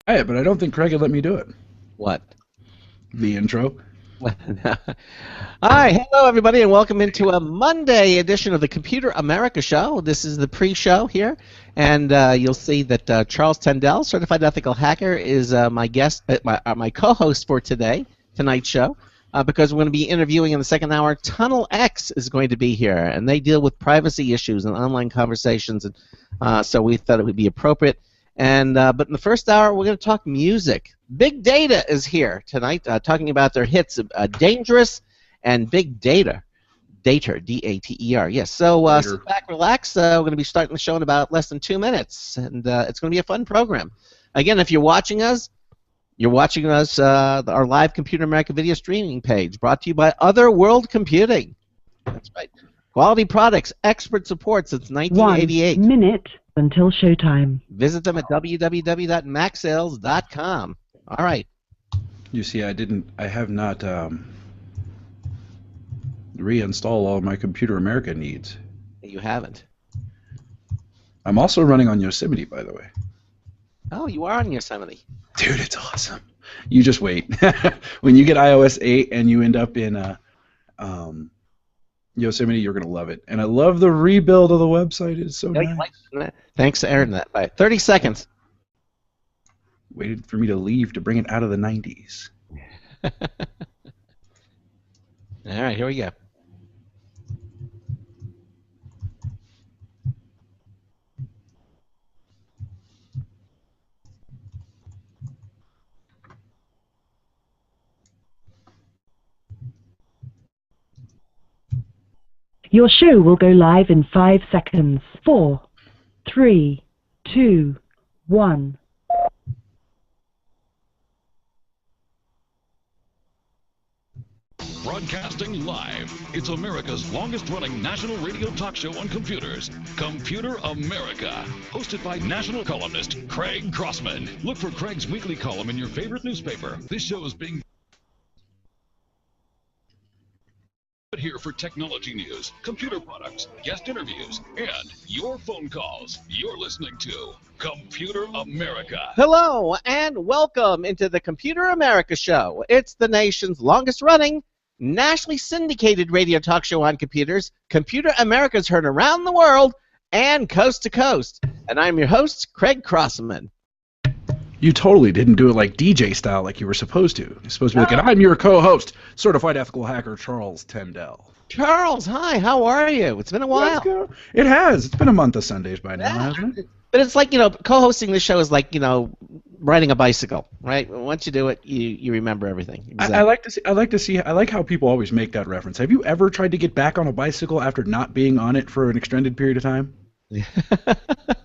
But I don't think Craig would let me do it. What? The intro. Hi, hello everybody, and welcome into a Monday edition of the Computer America Show. This is the pre-show here, and you'll see that Charles Tendell, certified ethical hacker, is my guest, my co-host for tonight's show, because we're going to be interviewing in the second hour. TunnelX is going to be here, and they deal with privacy issues and online conversations, and so we thought it would be appropriate. And but in the first hour, we're going to talk music. Big Data is here tonight, talking about their hits, Dangerous and Big Data. D-A-T-E-R, yes. So sit back, relax. We're going to be starting the show in about less than 2 minutes, and it's going to be a fun program. Again, if you're watching us, our live Computer America video streaming page, brought to you by Other World Computing. That's right. Quality products, expert support since 1988. 1 minute until showtime. Visit them at www.maxsales.com. All right. You see, I have not reinstalled all of my Computer America needs. You haven't. I'm also running on Yosemite, by the way. Oh, you are on Yosemite. Dude, it's awesome. You just wait. When you get iOS 8 and you end up in Yosemite, you're going to love it. And I love the rebuild of the website. It's so nice. Thanks, Aaron. That by 30 seconds. Waited for me to leave to bring it out of the 90s. All right, here we go. Your show will go live in 5 seconds. 4, 3, 2, 1. Broadcasting live, it's America's longest-running national radio talk show on computers, Computer America, hosted by national columnist Craig Crossman. Look for Craig's weekly column in your favorite newspaper. This show is being here for technology news, computer products, guest interviews, and your phone calls. You're listening to Computer America. Hello, and welcome into the Computer America Show. It's the nation's longest-running, nationally syndicated radio talk show on computers. Computer America is heard around the world and coast to coast. And I'm your host, Craig Crossman. You totally didn't do it like DJ style like you were supposed to. You're supposed to be like, and I'm your co-host, certified ethical hacker Charles Tendell. Charles, hi, how are you? It's been a while. It has. It's been a month of Sundays by now, hasn't it? But it's like, co-hosting the show is like, riding a bicycle, right? Once you do it, you remember everything. Exactly. I like how people always make that reference. Have you ever tried to get back on a bicycle after not being on it for an extended period of time?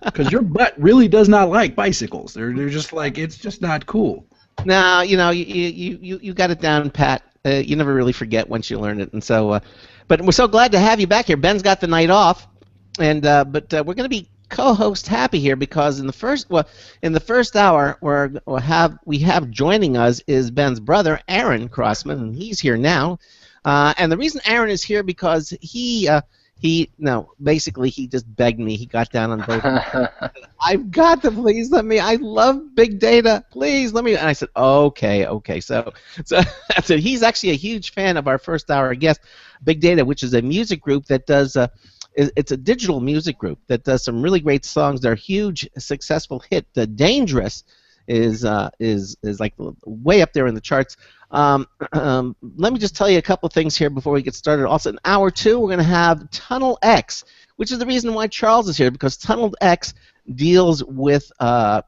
Because your butt really does not like bicycles. They're just like, it's just not cool. No, you got it down, Pat. You never really forget once you learn it, and so. But we're so glad to have you back here. Ben's got the night off, and but we're going to be co-host happy here because in the first hour we have joining us is Ben's brother Aaron Crossman, and he's here now. And the reason Aaron is here because he just begged me. He got down on both. I've got to please let me. I love big data. Please let me. And I said, okay. So I said he's actually a huge fan of our first hour guest, Big Data, which is a music group that does. It's a digital music group that does some really great songs. Their huge successful hit, "The Dangerous," is like way up there in the charts. Let me just tell you a couple of things here before we get started. Also, in hour 2, we're going to have TunnelX, which is the reason why Charles is here, because TunnelX deals with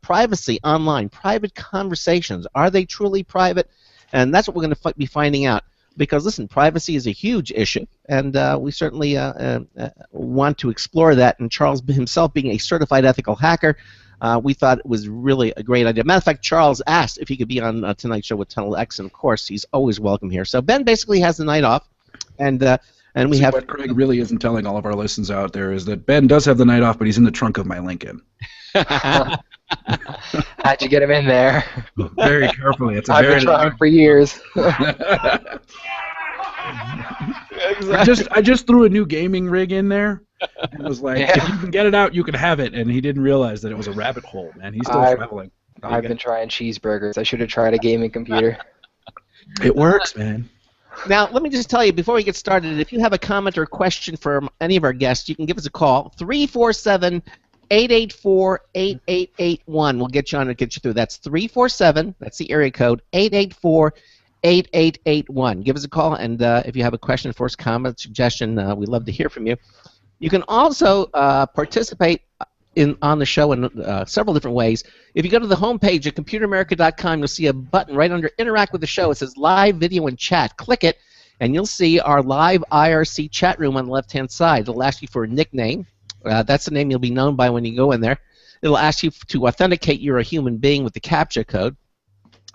privacy online, private conversations. Are they truly private? And that's what we're going to be finding out. Because, listen, privacy is a huge issue, and we certainly want to explore that. And Charles himself being a certified ethical hacker, we thought it was really a great idea. Matter of fact, Charles asked if he could be on tonight's show with TunnelX, and of course, he's always welcome here. So Ben basically has the night off, and we have. What Craig really isn't telling all of our listeners out there is that Ben does have the night off, but he's in the trunk of my Lincoln. How'd you get him in there? Very carefully. It's a I've been trying for years. I just threw a new gaming rig in there. And was like, if you can get it out, you can have it. And he didn't realize that it was a rabbit hole, man. He's still traveling. I've been trying cheeseburgers. I should have tried a gaming computer. It works, man. Now, let me just tell you, before we get started, if you have a comment or question for any of our guests, you can give us a call, 347-884-8881. We'll get you on and get you through. That's 347, that's the area code, 884-8881. Give us a call, and if you have a question for us, comment, suggestion, we'd love to hear from you. You can also participate on the show in several different ways. If you go to the homepage at computeramerica.com, you'll see a button right under Interact with the Show. It says Live Video and Chat. Click it, and you'll see our live IRC chat room on the left-hand side. It'll ask you for a nickname. That's the name you'll be known by when you go in there. It'll ask you to authenticate you're a human being with the CAPTCHA code.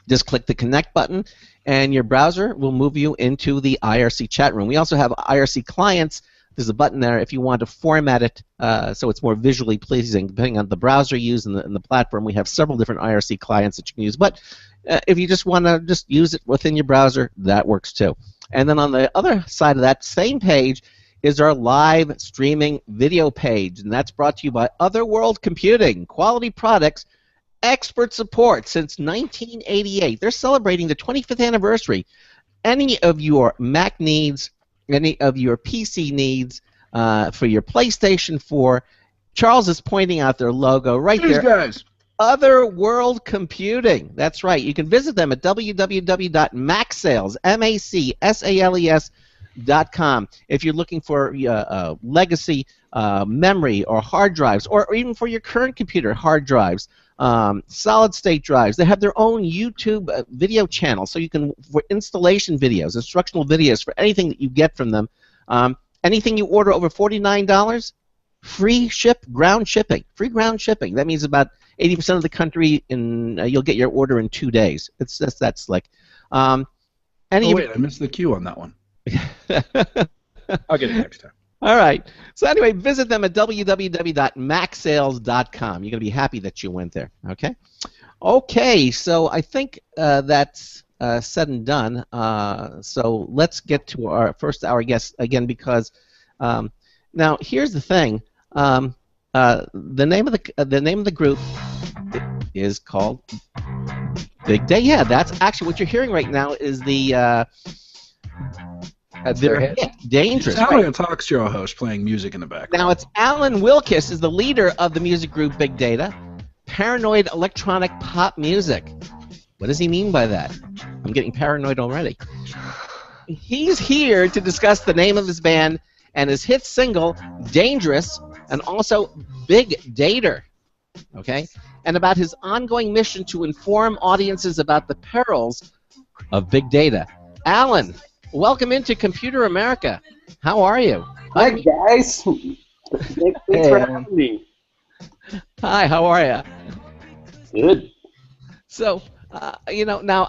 Just click the Connect button, and your browser will move you into the IRC chat room. We also have IRC clients. There's a button there if you want to format it so it's more visually pleasing, depending on the browser you use and the platform. We have several different IRC clients that you can use. But if you just want to just use it within your browser, that works too. And then on the other side of that same page is our live streaming video page, and that's brought to you by Otherworld Computing, quality products, expert support since 1988. They're celebrating the 25th anniversary. Any of your Mac needs, any of your PC needs for your PlayStation 4. Charles is pointing out their logo right These there. guys. Otherworld Computing. That's right. You can visit them at www.macsales.com. If you're looking for legacy memory or hard drives, or even for your current computer, hard drives, solid-state drives. They have their own YouTube video channel, so you can, for installation videos, instructional videos, for anything that you get from them. Anything you order over $49, free ground shipping. Free ground shipping. That means about 80% of the country, you'll get your order in 2 days. It's just that slick. Oh, wait, I missed the cue on that one. I'll get it next time. All right. So anyway, visit them at www.macsales.com. You're going to be happy that you went there. Okay? Okay, so I think that's said and done. So let's get to our first hour guest again, because now here's the thing. The name of the group is called Big Day. Yeah, that's actually what you're hearing right now is the their hit, Dangerous. It's like a talk show host playing music in the background. Now it's Alan Wilkes is the leader of the music group Big Data, paranoid electronic pop music. What does he mean by that? I'm getting paranoid already. He's here to discuss the name of his band and his hit single, Dangerous, and also Big Data, okay? And about his ongoing mission to inform audiences about the perils of big data. Alan, welcome into Computer America. How are you? Hi, guys. Thanks for having me. Hi, how are you? Good. So, now,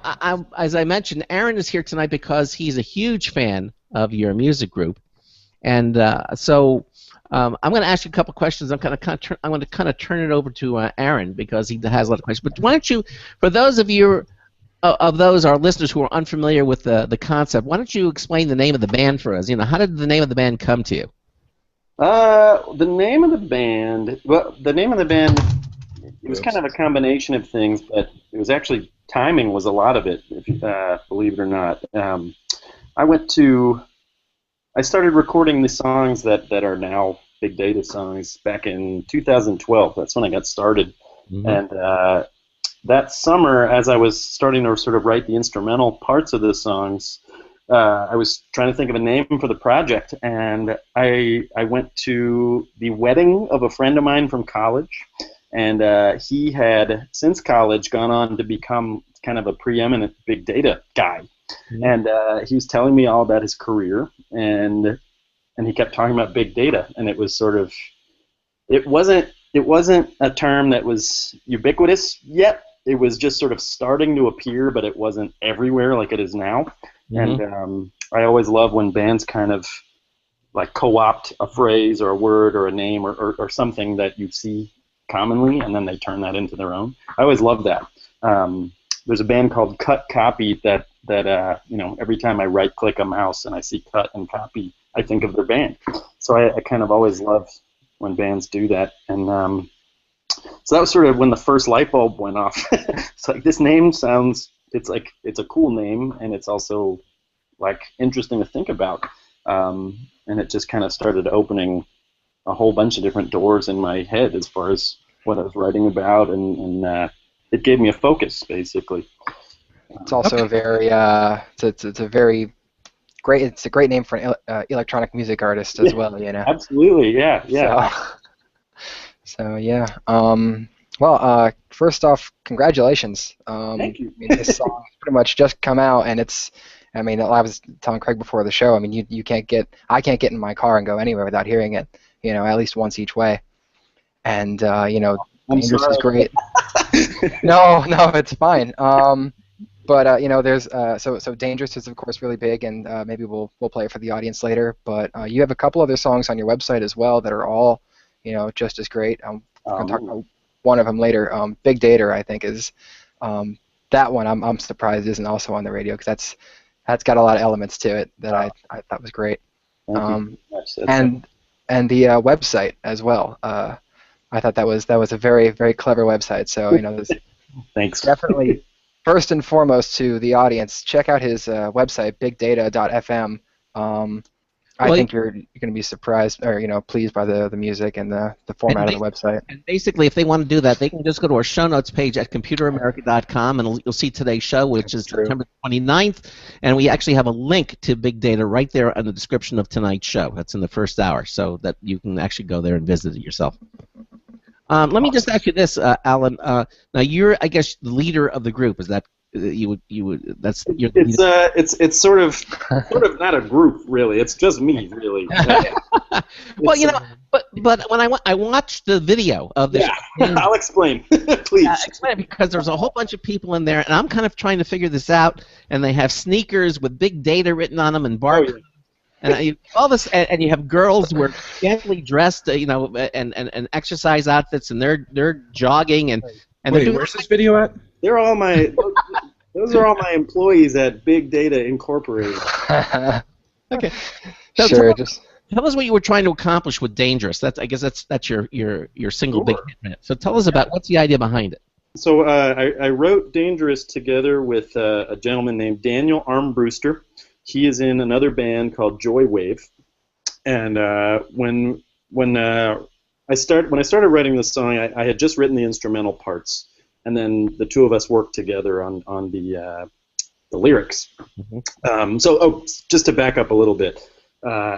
as I mentioned, Aaron is here tonight because he's a huge fan of your music group. And so I'm going to ask you a couple questions. I'm going to kind of turn it over to Aaron because he has a lot of questions. But why don't you, for those of you, our listeners who are unfamiliar with the concept, why don't you explain the name of the band for us? How did the name of the band come to you? The name of the band, it was kind of a combination of things, but it was actually, timing was a lot of it, if you believe it or not. I started recording the songs that are now Big Data songs back in 2012. That's when I got started. Mm-hmm. And that summer, as I was starting to sort of write the instrumental parts of the songs, I was trying to think of a name for the project, and I went to the wedding of a friend of mine from college, and he had, since college, gone on to become kind of a preeminent big data guy. Mm-hmm. And he was telling me all about his career, and he kept talking about big data, and it was sort of, it wasn't a term that was ubiquitous yet. It was just sort of starting to appear, but it wasn't everywhere like it is now. Mm-hmm. And I always love when bands kind of like co-opt a phrase or a word or a name or something that you see commonly, and then they turn that into their own. I always love that. There's a band called Cut Copy that every time I right-click a mouse and I see Cut and Copy, I think of their band. So I kind of always love when bands do that. And So that was sort of when the first light bulb went off. It's like, this name sounds, it's a cool name, and it's also like interesting to think about. And it just kind of started opening a whole bunch of different doors in my head as far as what I was writing about, and it gave me a focus, basically. It's also a very it's a very great. It's a great name for an electronic music artist as well. You know. Absolutely, yeah. So yeah. Well, first off, congratulations. Thank you. I mean, this song has pretty much just come out, and it's. I mean, I was telling Craig before the show. I mean, I can't get in my car and go anywhere without hearing it. You know, at least once each way. And you know, Dangerous is great. No, it's fine. But you know, there's so Dangerous is of course really big, and maybe we'll play it for the audience later. But you have a couple other songs on your website as well that are all, you know, just as great. I'm going to talk about one of them later. Big Data, I think, is that one. I'm surprised isn't also on the radio, because that's got a lot of elements to it that I thought was great. Thank you. And the website as well. I thought that was a very, very clever website. So, you know, Thanks. Definitely, first and foremost to the audience, check out his website, bigdata.fm. I think you're going to be surprised, or, you know, pleased by the music and the format of the website. And basically, if they want to do that, they can just go to our show notes page at computeramerica.com, and you'll see today's show, which is September 29th, and we actually have a link to Big Data right there in the description of tonight's show. That's in the first hour, so that you can actually go there and visit it yourself. Let me just ask you this, Alan. Now you're, I guess, the leader of the group. Is that you would? That's your. It's sort of not a group, really. It's just me, really. Well, you know, but when I watched the video of this, I'll explain, please. Explain, because there's a whole bunch of people in there, and I'm kind of trying to figure this out. And they have sneakers with Big Data written on them and Barbie. And all this, and you have girls who are scantily dressed, you know, and exercise outfits, and they're jogging, and Wait, where's this video at? They're all my. Those are all my employees at Big Data Incorporated. Okay. So Sure. Tell us what you were trying to accomplish with Dangerous. I guess that's your single big hit. So tell us about what's the idea behind it. So I wrote Dangerous together with a gentleman named Daniel Armbruster. He is in another band called Joywave, and when I started writing this song, I had just written the instrumental parts, and then the two of us worked together on the lyrics. Mm-hmm. Just to back up a little bit,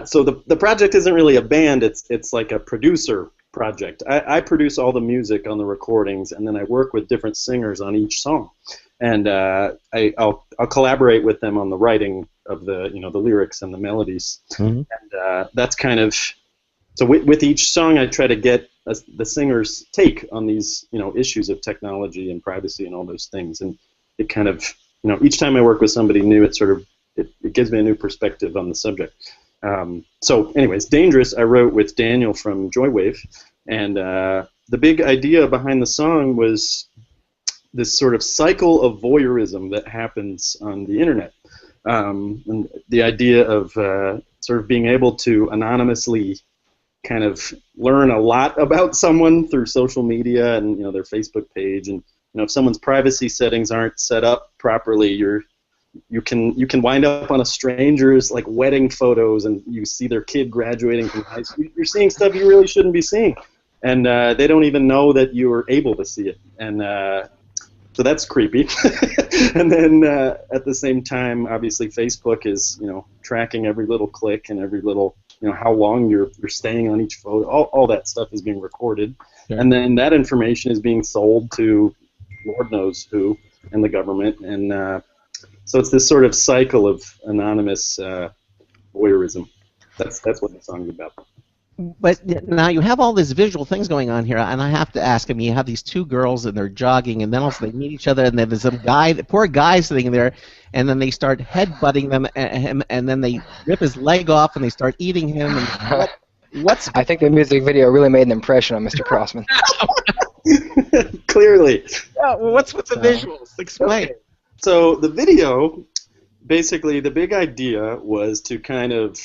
so the project isn't really a band; it's like a producer project. I produce all the music on the recordings, and then I work with different singers on each song, and I'll collaborate with them on the writing of the lyrics and the melodies. Mm-hmm. And that's kind of so with each song I try to get the singer's take on these issues of technology and privacy and all those things, and it kind of each time I work with somebody new, it gives me a new perspective on the subject. So anyways, Dangerous I wrote with Daniel from Joywave, and the big idea behind the song was this sort of cycle of voyeurism that happens on the internet. And the idea of sort of being able to anonymously kind of learn a lot about someone through social media and their Facebook page, and if someone's privacy settings aren't set up properly, you can wind up on a stranger's like wedding photos, and you see their kid graduating from high school. You're seeing stuff you really shouldn't be seeing, and they don't even know that you are able to see it, and so that's creepy. And then at the same time, obviously, Facebook is tracking every little click and every little how long you're staying on each photo. All that stuff is being recorded, and then that information is being sold to Lord knows who and the government, and so it's this sort of cycle of anonymous voyeurism. That's what the song's about. But now you have all these visual things going on here, and I have to ask. I mean, you have these two girls, and they're jogging, and then also they meet each other, and then there's some guy, the poor guy sitting there, and then they start headbutting him, and then they rip his leg off, and they start eating him. And what's? I think the music video really made an impression on Mr. Crossman. Clearly. Yeah, well, what's with the visuals? Explain. Okay. So the video, basically, the big idea was to kind of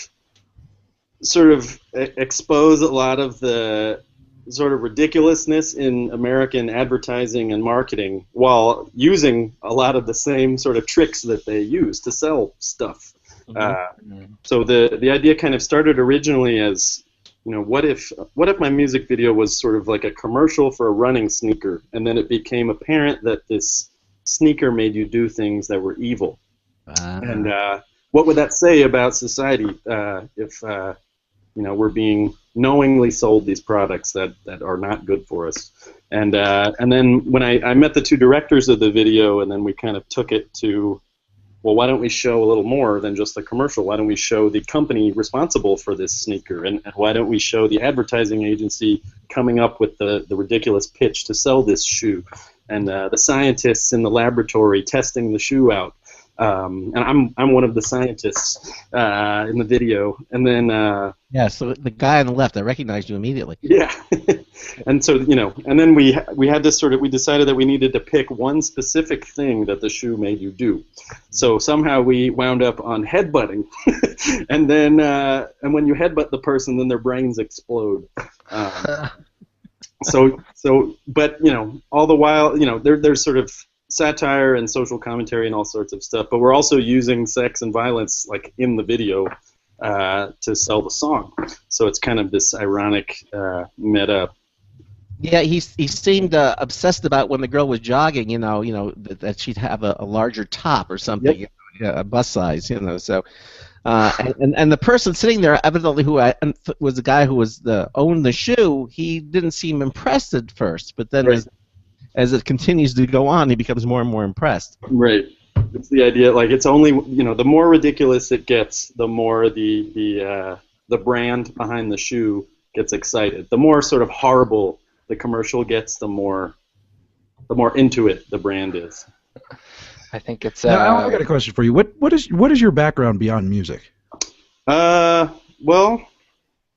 sort of expose a lot of the sort of ridiculousness in American advertising and marketing while using a lot of the same sort of tricks that they use to sell stuff. So the idea kind of started originally as, you know, what if my music video was sort of like a commercial for a running sneaker, and then it became apparent that this sneaker made you do things that were evil. And what would that say about society if you know, we're being knowingly sold these products that are not good for us? And then when I met the two directors of the video, and then we kind of took it to, well, why don't we show a little more than just the commercial? Why don't we show the company responsible for this sneaker? And why don't we show the advertising agency coming up with the ridiculous pitch to sell this shoe? And the scientists in the laboratory testing the shoe out. And I'm one of the scientists in the video. And then yeah, so the guy on the left, I recognized you immediately. Yeah. And so, you know, and then we had this sort of, we decided that we needed to pick one specific thing that the shoe made you do. So somehow we wound up on headbutting. And then and when you headbutt the person, then their brains explode. So but, you know, all the while, you know, there's sort of satire and social commentary and all sorts of stuff, but we're also using sex and violence, like, in the video to sell the song. So it's kind of this ironic meta. Yeah, he seemed obsessed about when the girl was jogging, you know that she'd have a larger top or something, Yep. A bust size, you know. So, and the person sitting there, evidently who was the guy who was owned the shoe, he didn't seem impressed at first, but then Right. as it continues to go on, he becomes more and more impressed. Right. It's the idea, like, it's only, you know, the more ridiculous it gets, the more the brand behind the shoe gets excited. The more sort of horrible the commercial gets, the more into it the brand is. I think it's. Now, I got a question for you. What is your background beyond music? Well,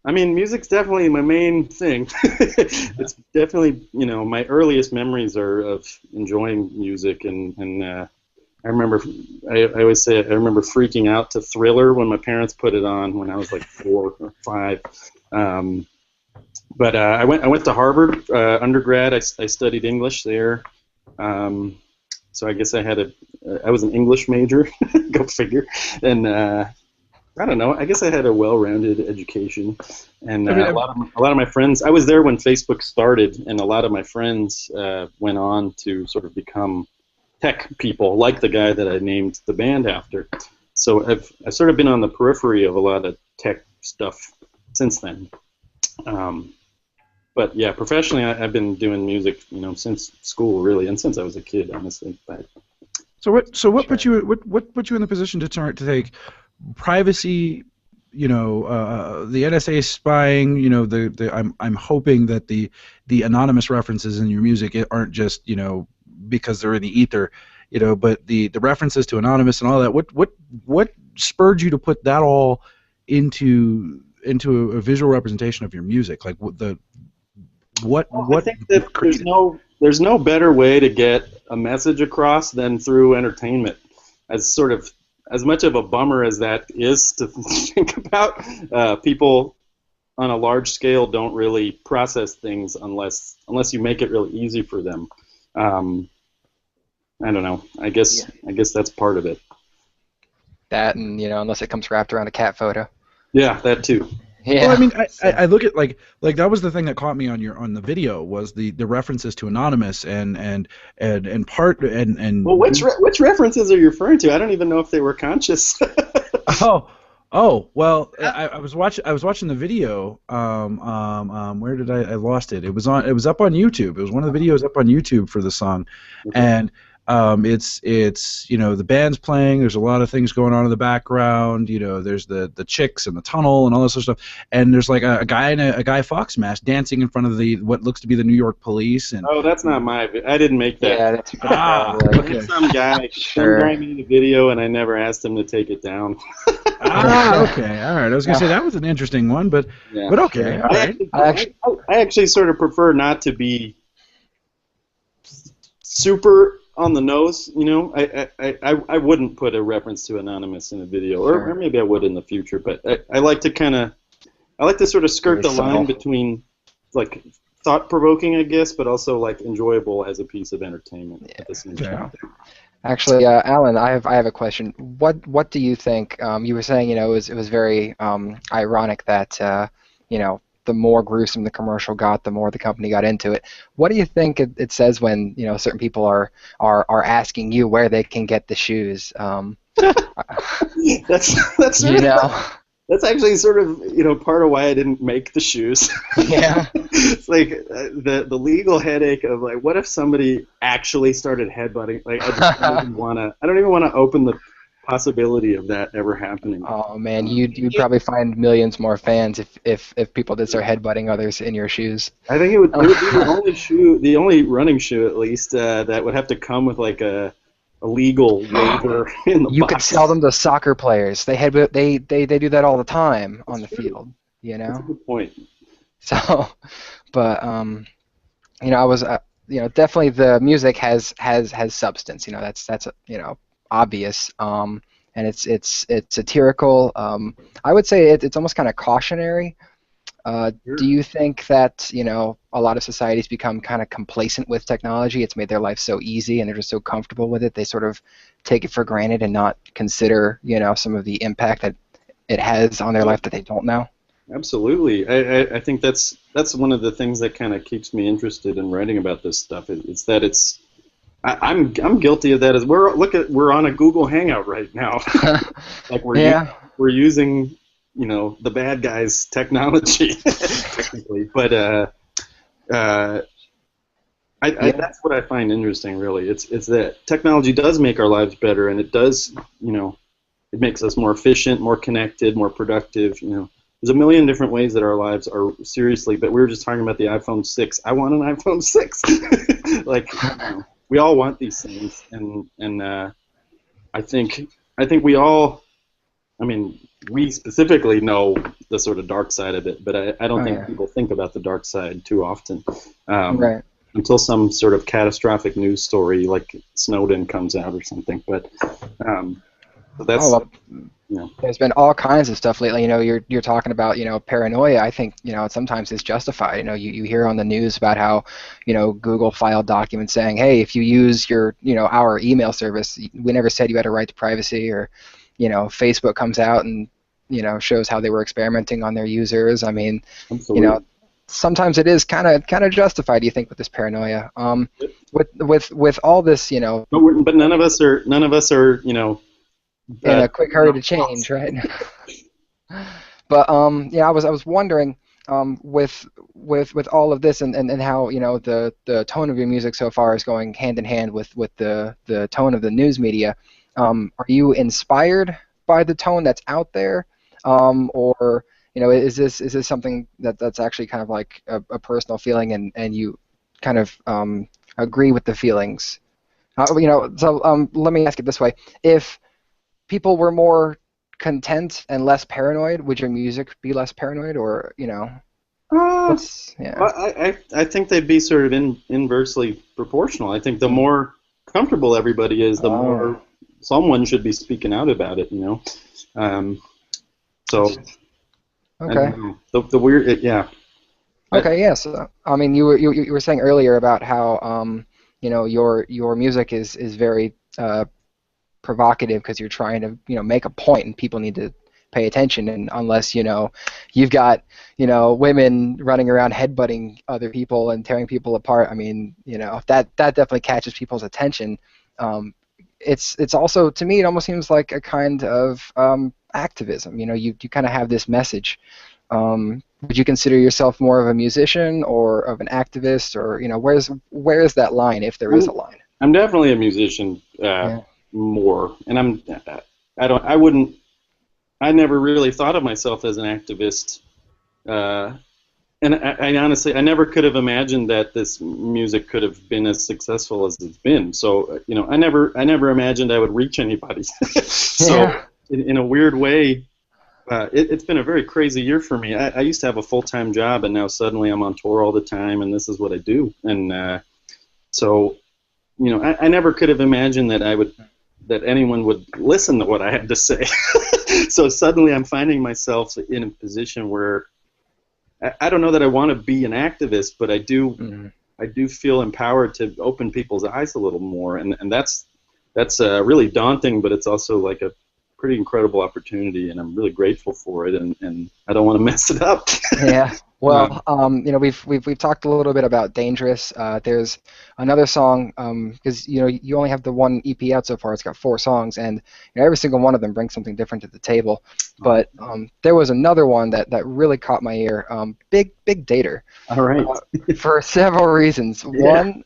I mean, music's definitely my main thing. It's definitely, you know, my earliest memories are of enjoying music, and I remember, I always say, I remember freaking out to Thriller when my parents put it on when I was like 4 or 5. But I went to Harvard undergrad. I studied English there. So I guess I was an English major. Go figure. And I don't know. I guess I had a well-rounded education, and a lot of my friends. I was there when Facebook started, and a lot of my friends went on to sort of become tech people, like the guy that I named the band after. So I've sort of been on the periphery of a lot of tech stuff since then. But yeah, professionally, I've been doing music, you know, since school, really, and since I was a kid, honestly. But, So what put you in the position to take privacy, you know, the NSA spying, you know, I'm hoping that the anonymous references in your music aren't just, you know, because they're in the ether, you know, but the references to anonymous and all that. What spurred you to put that all into a visual representation of your music? Like what I think that there's no better way to get a message across than through entertainment. As much of a bummer as that is to think about, people on a large scale don't really process things unless you make it really easy for them. I don't know. I guess that's part of it. That, and, you know, unless it comes wrapped around a cat photo. Yeah, that too. Yeah. Well, I mean, I look at like that was the thing that caught me on the video was the references to anonymous and part and. Well, which references are you referring to? I don't even know if they were conscious. Oh, well, I was watching the video. Where did I lost it? It was up on YouTube. It was one of the videos up on YouTube for the song, Okay. and it's you know, the band's playing. There's a lot of things going on in the background. You know, there's the chicks and the tunnel and all this sort of stuff. And there's like a guy in a Guy Fawkes mask dancing in front of what looks to be the New York police. And Oh, that's not I didn't make that. Yeah, that's okay. Some guy made a video, and I never asked him to take it down. Okay, all right. I was gonna say that was an interesting one, but Yeah. but okay, all right. I actually sort of prefer not to be super on the nose, you know. I wouldn't put a reference to anonymous in a video, or maybe I would in the future. But I like to sort of skirt Very the line subtle. between like thought-provoking, I guess, but also like enjoyable as a piece of entertainment at the same time. Actually, Alan, I have a question. What do you think? You were saying, it was very ironic that the more gruesome the commercial got, the more the company got into it. What do you think it says when certain people are asking you where they can get the shoes? That's sort of, that's actually sort of part of why I didn't make the shoes. Yeah. It's like the legal headache of like, what if somebody actually started headbutting? Like, I don't even want to open the possibility of that ever happening. Oh man, you'd probably find millions more fans if people did start headbutting others in your shoes. I think it would be the only running shoe at least that would have to come with like a legal waiver in the box. You could sell them to soccer players. They do that all the time on the field. That's a good point. So, but I was definitely the music has substance. That's obvious. And it's satirical. I would say it's almost kind of cautionary. Sure. Do you think that a lot of societies become kind of complacent with technology? It's made their life so easy, and they're just so comfortable with it. They sort of take it for granted and not consider some of the impact that it has on their life that they don't know. Absolutely. I think that's one of the things that kind of keeps me interested in writing about this stuff. It's that I'm guilty of that. We're on a Google Hangout right now. Like we're using the bad guys' technology, technically. But that's what I find interesting, really. It's that technology does make our lives better, and it does, it makes us more efficient, more connected, more productive. There's a million different ways that our lives are seriously. But we were just talking about the iPhone 6. I want an iPhone 6. Like, we all want these things, and I think we all. I mean, we specifically know the sort of dark side of it, but I don't think people think about the dark side too often. Right. Until some sort of catastrophic news story like Snowden comes out or something. But that's there's been all kinds of stuff lately. You're talking about paranoia. I think sometimes it's justified. You hear on the news about how Google filed documents saying, hey, if you use our email service, we never said you had a right to privacy, or Facebook comes out and shows how they were experimenting on their users. I mean, absolutely. Sometimes it is kind of justified. Do you think with this paranoia? With all this, But none of us are in a quick hurry to change, right? But I was wondering with all of this and how the tone of your music so far is going hand in hand with the tone of the news media. Are you inspired by the tone that's out there, or is this something that's actually kind of like a personal feeling, and you kind of agree with the feelings? So let me ask it this way: if people were more content and less paranoid, would your music be less paranoid, or Well, I think they'd be sort of inversely proportional. I think the more comfortable everybody is, the more someone should be speaking out about it, So. Okay. The weird, yeah. Okay. Yes. I mean, you were saying earlier about how your music is very provocative because you're trying to make a point, and people need to pay attention. And unless you've got women running around headbutting other people and tearing people apart, I mean that definitely catches people's attention. It's also, to me, it almost seems like a kind of activism. You kind of have this message. Would you consider yourself more of a musician or of an activist, or where's that line, if there is a line? I'm definitely a musician more, and I never really thought of myself as an activist. And I honestly, I never could have imagined that this music could have been as successful as it's been. So, I never imagined I would reach anybody. So, in a weird way, it's been a very crazy year for me. I used to have a full-time job, and now suddenly I'm on tour all the time, and this is what I do. And so, I never could have imagined that anyone would listen to what I had to say. So suddenly I'm finding myself in a position where I don't know that I want to be an activist, but I do feel empowered to open people's eyes a little more, and that's really daunting, but it's also like a pretty incredible opportunity, and I'm really grateful for it, and I don't want to mess it up. Yeah. Well, we've talked a little bit about Dangerous. There's another song, because you only have the one EP out so far. It's got 4 songs, and every single one of them brings something different to the table. But there was another one that really caught my ear. Big Dater. All right. For several reasons. Yeah. One,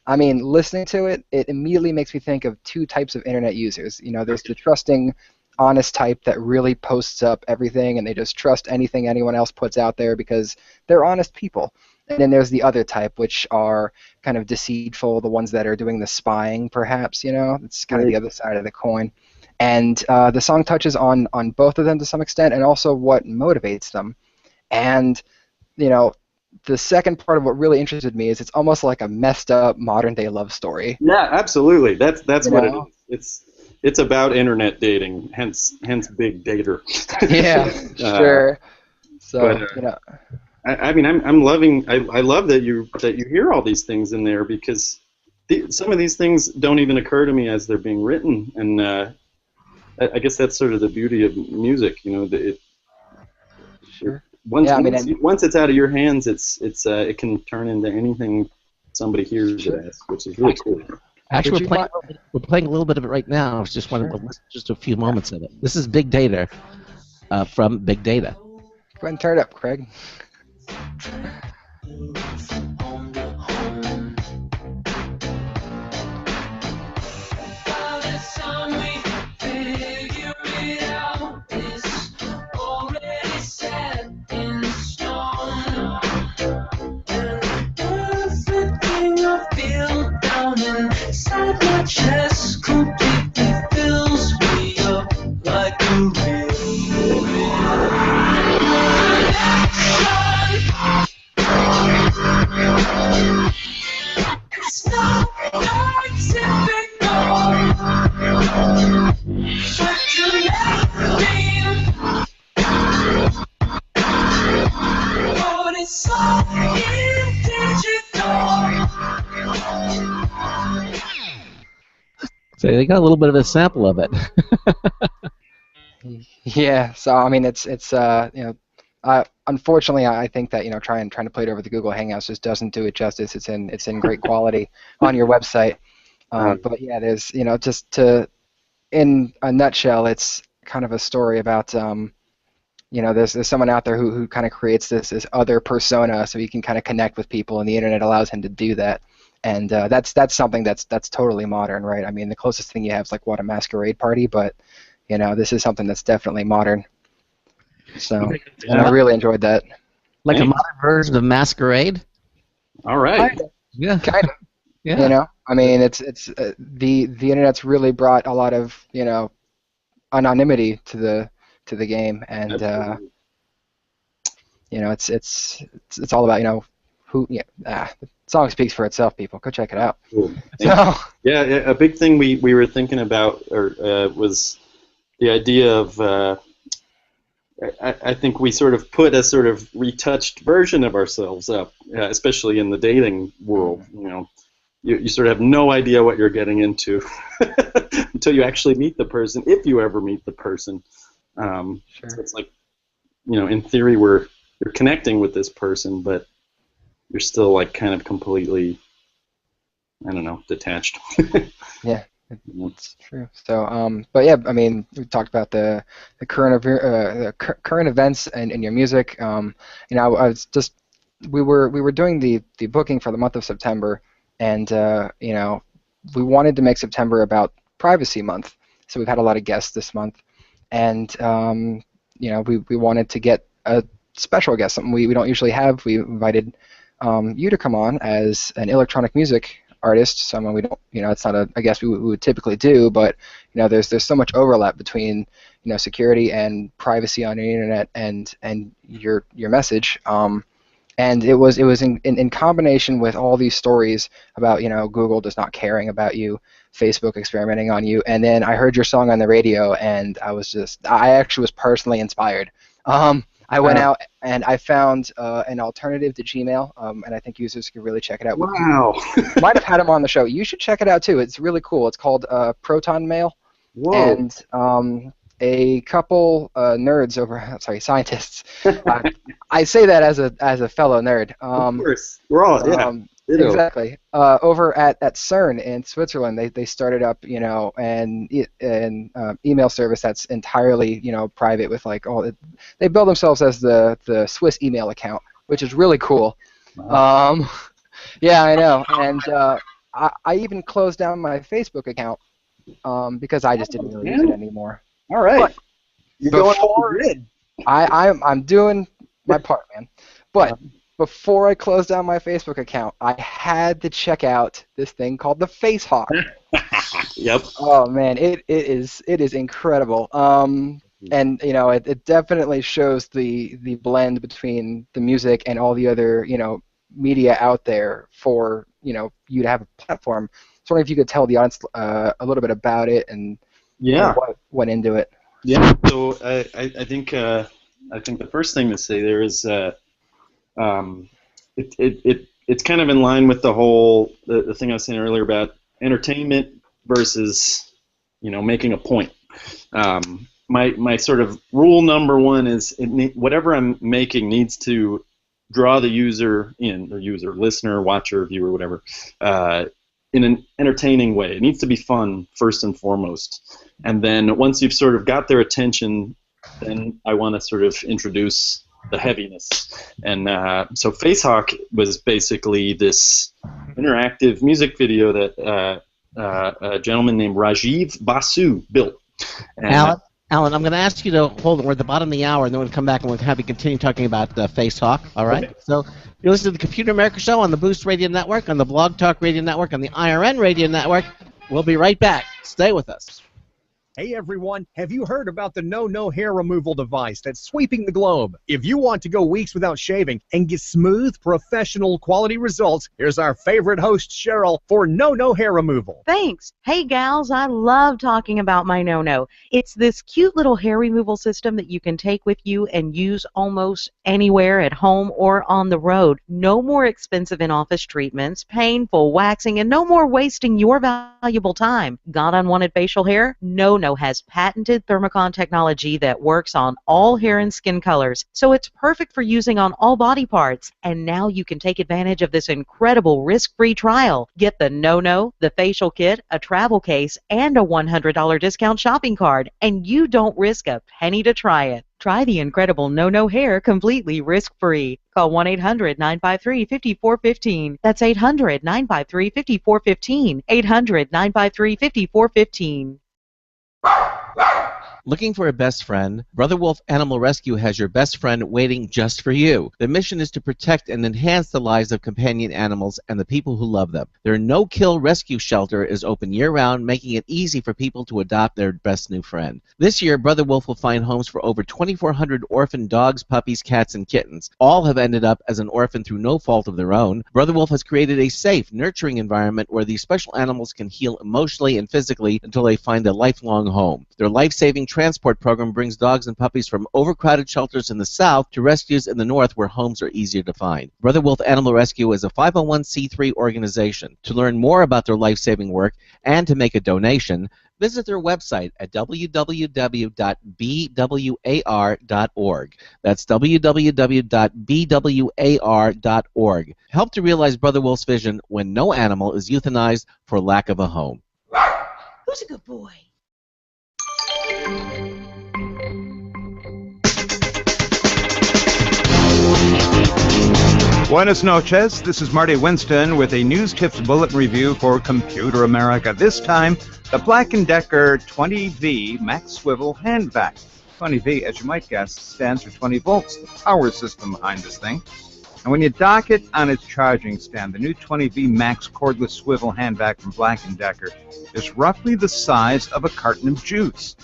I mean, listening to it, it immediately makes me think of 2 types of internet users. There's the trusting, honest type that really posts up everything, and they just trust anything anyone else puts out there because they're honest people. And then there's the other type, which are kind of deceitful, the ones that are doing the spying, perhaps. It's kind of the other side of the coin. And the song touches on both of them to some extent, and also what motivates them. And the second part of what really interested me is it's almost like a messed up modern day love story. Yeah, absolutely. That's what it is. It's about internet dating, hence Big Dater. Yeah, sure. So I mean, I'm loving. I love that you hear all these things in there, because some of these things don't even occur to me as they're being written, and I guess that's sort of the beauty of music. Once it's out of your hands, it can turn into anything somebody hears it as, which is really cool. Actually, we're playing a little bit of it right now. I was just wanted to listen just a few moments of it. This is Big Data from Big Data. Go ahead and turn it up, Craig. My chest completely fills me up like a It's not typical, but you never mean. But it's all digital. So they got a little bit of a sample of it. Yeah. So I mean, it's unfortunately, I think that trying to play it over the Google Hangouts just doesn't do it justice. It's in great quality on your website. But yeah, there's in a nutshell, it's kind of a story about there's someone out there who kind of creates this other persona, so he can kind of connect with people, and the internet allows him to do that. And that's something that's totally modern, right? I mean, the closest thing you have is like a masquerade party, but this is something that's definitely modern. So I really enjoyed that. Like a modern version of Masquerade. All right. Yeah. Kind of. Yeah. I mean, it's the internet's really brought a lot of anonymity to the game, and it's all about who. The song speaks for itself. People, go check it out. Cool. So, yeah, a big thing we were thinking about was the idea of. I think we sort of put a sort of retouched version of ourselves up, especially in the dating world. You sort of have no idea what you're getting into until you actually meet the person, if you ever meet the person. Sure. So it's like, in theory, you're connecting with this person, but you're still like kind of completely, I don't know, detached. Yeah. It's true. So, but yeah, I mean, we talked about the current events and your music. I was just we were doing the booking for the month of September, and we wanted to make September about Privacy Month. So we've had a lot of guests this month, and we wanted to get a special guest, something we don't usually have. We invited you to come on as an electronic music artist, someone we don't, it's not a guess we would typically do, but there's so much overlap between security and privacy on the internet and your message, and it was in combination with all these stories about Google just not caring about you, Facebook experimenting on you, and then I heard your song on the radio, and I actually was personally inspired. I I went out and I found an alternative to Gmail, and I think users could really check it out. Wow. Might have had him on the show. You should check it out too. It's really cool. It's called Proton Mail. Whoa. And a couple nerds scientists. I say that as a fellow nerd. Of course. We're all, Exactly. Over at CERN in Switzerland, they started up, an email service that's entirely, private with they build themselves as the Swiss email account, which is really cool. Wow. Yeah, I know. And I even closed down my Facebook account because I just didn't really use it anymore. All right. But You're going off the grid. I'm doing my part, man. But before I closed down my Facebook account, I had to check out this thing called the FaceHawk. Yep. Oh man, it is incredible. And it definitely shows the blend between the music and all the other media out there for you to have a platform. So I wonder if you could tell the audience a little bit about it and what went into it. Yeah. So I think the first thing to say there is it's kind of in line with the whole the thing I was saying earlier about entertainment versus making a point. My sort of rule number one is whatever I'm making needs to draw the user in, or listener, watcher, viewer, whatever, in an entertaining way. It needs to be fun first and foremost, and then once you've sort of got their attention, then I want to sort of introduce the heaviness. And so FaceHawk was basically this interactive music video that a gentleman named Rajiv Basu built. And, Alan, I'm going to ask you to hold it. We're at the bottom of the hour, and then we'll come back and we'll have you continue talking about FaceHawk. All right? Okay. So you're listening to the Computer America Show on the Boost Radio Network, on the Blog Talk Radio Network, on the IRN Radio Network. We'll be right back. Stay with us. Hey everyone, have you heard about the No Hair Removal device that's sweeping the globe? If you want to go weeks without shaving and get smooth, professional quality results, here's our favorite host, Cheryl, for No Hair Removal. Thanks. Hey gals, I love talking about my No. It's this cute little hair removal system that you can take with you and use almost anywhere at home or on the road. No more expensive in-office treatments, painful waxing, and no more wasting your valuable time. Got unwanted facial hair? No has patented thermocon technology that works on all hair and skin colors, so it's perfect for using on all body parts. And now you can take advantage of this incredible risk-free trial. Get the No, the facial kit, a travel case, and a $100 discount shopping card, and you don't risk a penny to try it. Try the incredible No hair completely risk-free. Call 1-800-953-5415. That's 800-953-5415. 800-953-5415. Looking for a best friend? Brother Wolf Animal Rescue has your best friend waiting just for you. The mission is to protect and enhance the lives of companion animals and the people who love them. Their no-kill rescue shelter is open year-round, making it easy for people to adopt their best new friend. This year, Brother Wolf will find homes for over 2,400 orphan dogs, puppies, cats, and kittens. All have ended up as an orphan through no fault of their own. Brother Wolf has created a safe, nurturing environment where these special animals can heal emotionally and physically until they find a lifelong home. Their life-saving transport program brings dogs and puppies from overcrowded shelters in the south to rescues in the north where homes are easier to find. Brother Wolf Animal Rescue is a 501c3 organization. To learn more about their life-saving work and to make a donation, visit their website at www.bwar.org. That's www.bwar.org. Help to realize Brother Wolf's vision when no animal is euthanized for lack of a home. Who's a good boy? Buenas noches. This is Marty Winston with a news tips bulletin review for Computer America. This time, the Black & Decker 20V Max Swivel Hand Vac. 20V, as you might guess, stands for 20 volts, the power system behind this thing. And when you dock it on its charging stand, the new 20V Max cordless swivel hand vac from Black & Decker is roughly the size of a carton of juice.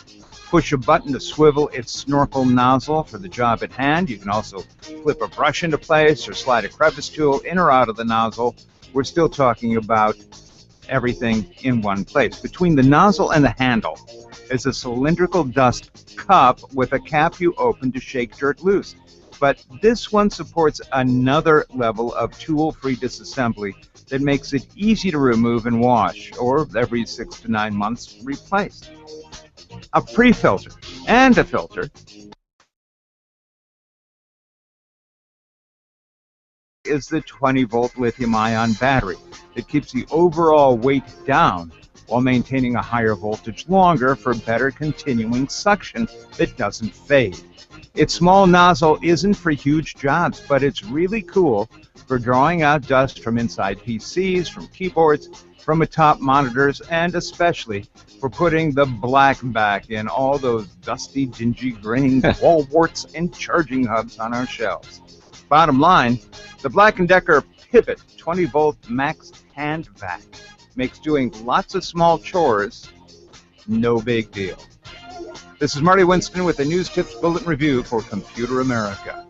Push a button to swivel its snorkel nozzle for the job at hand. You can also flip a brush into place or slide a crevice tool in or out of the nozzle. We're still talking about everything in one place. Between the nozzle and the handle is a cylindrical dust cup with a cap you open to shake dirt loose. but this one supports another level of tool-free disassembly that makes it easy to remove and wash, or every 6 to 9 months replace. A pre-filter and a filter is the 20-volt lithium-ion battery that keeps the overall weight down while maintaining a higher voltage longer for better continuing suction that doesn't fade. Its small nozzle isn't for huge jobs, but it's really cool for drawing out dust from inside PCs, from keyboards, from atop monitors, and especially for putting the black back in all those dusty, dingy grains, wall warts, and charging hubs on our shelves. Bottom line, the Black & Decker Pivot 20-volt max hand vac makes doing lots of small chores no big deal. This is Marty Winston with the News Tips Bulletin Review for Computer America.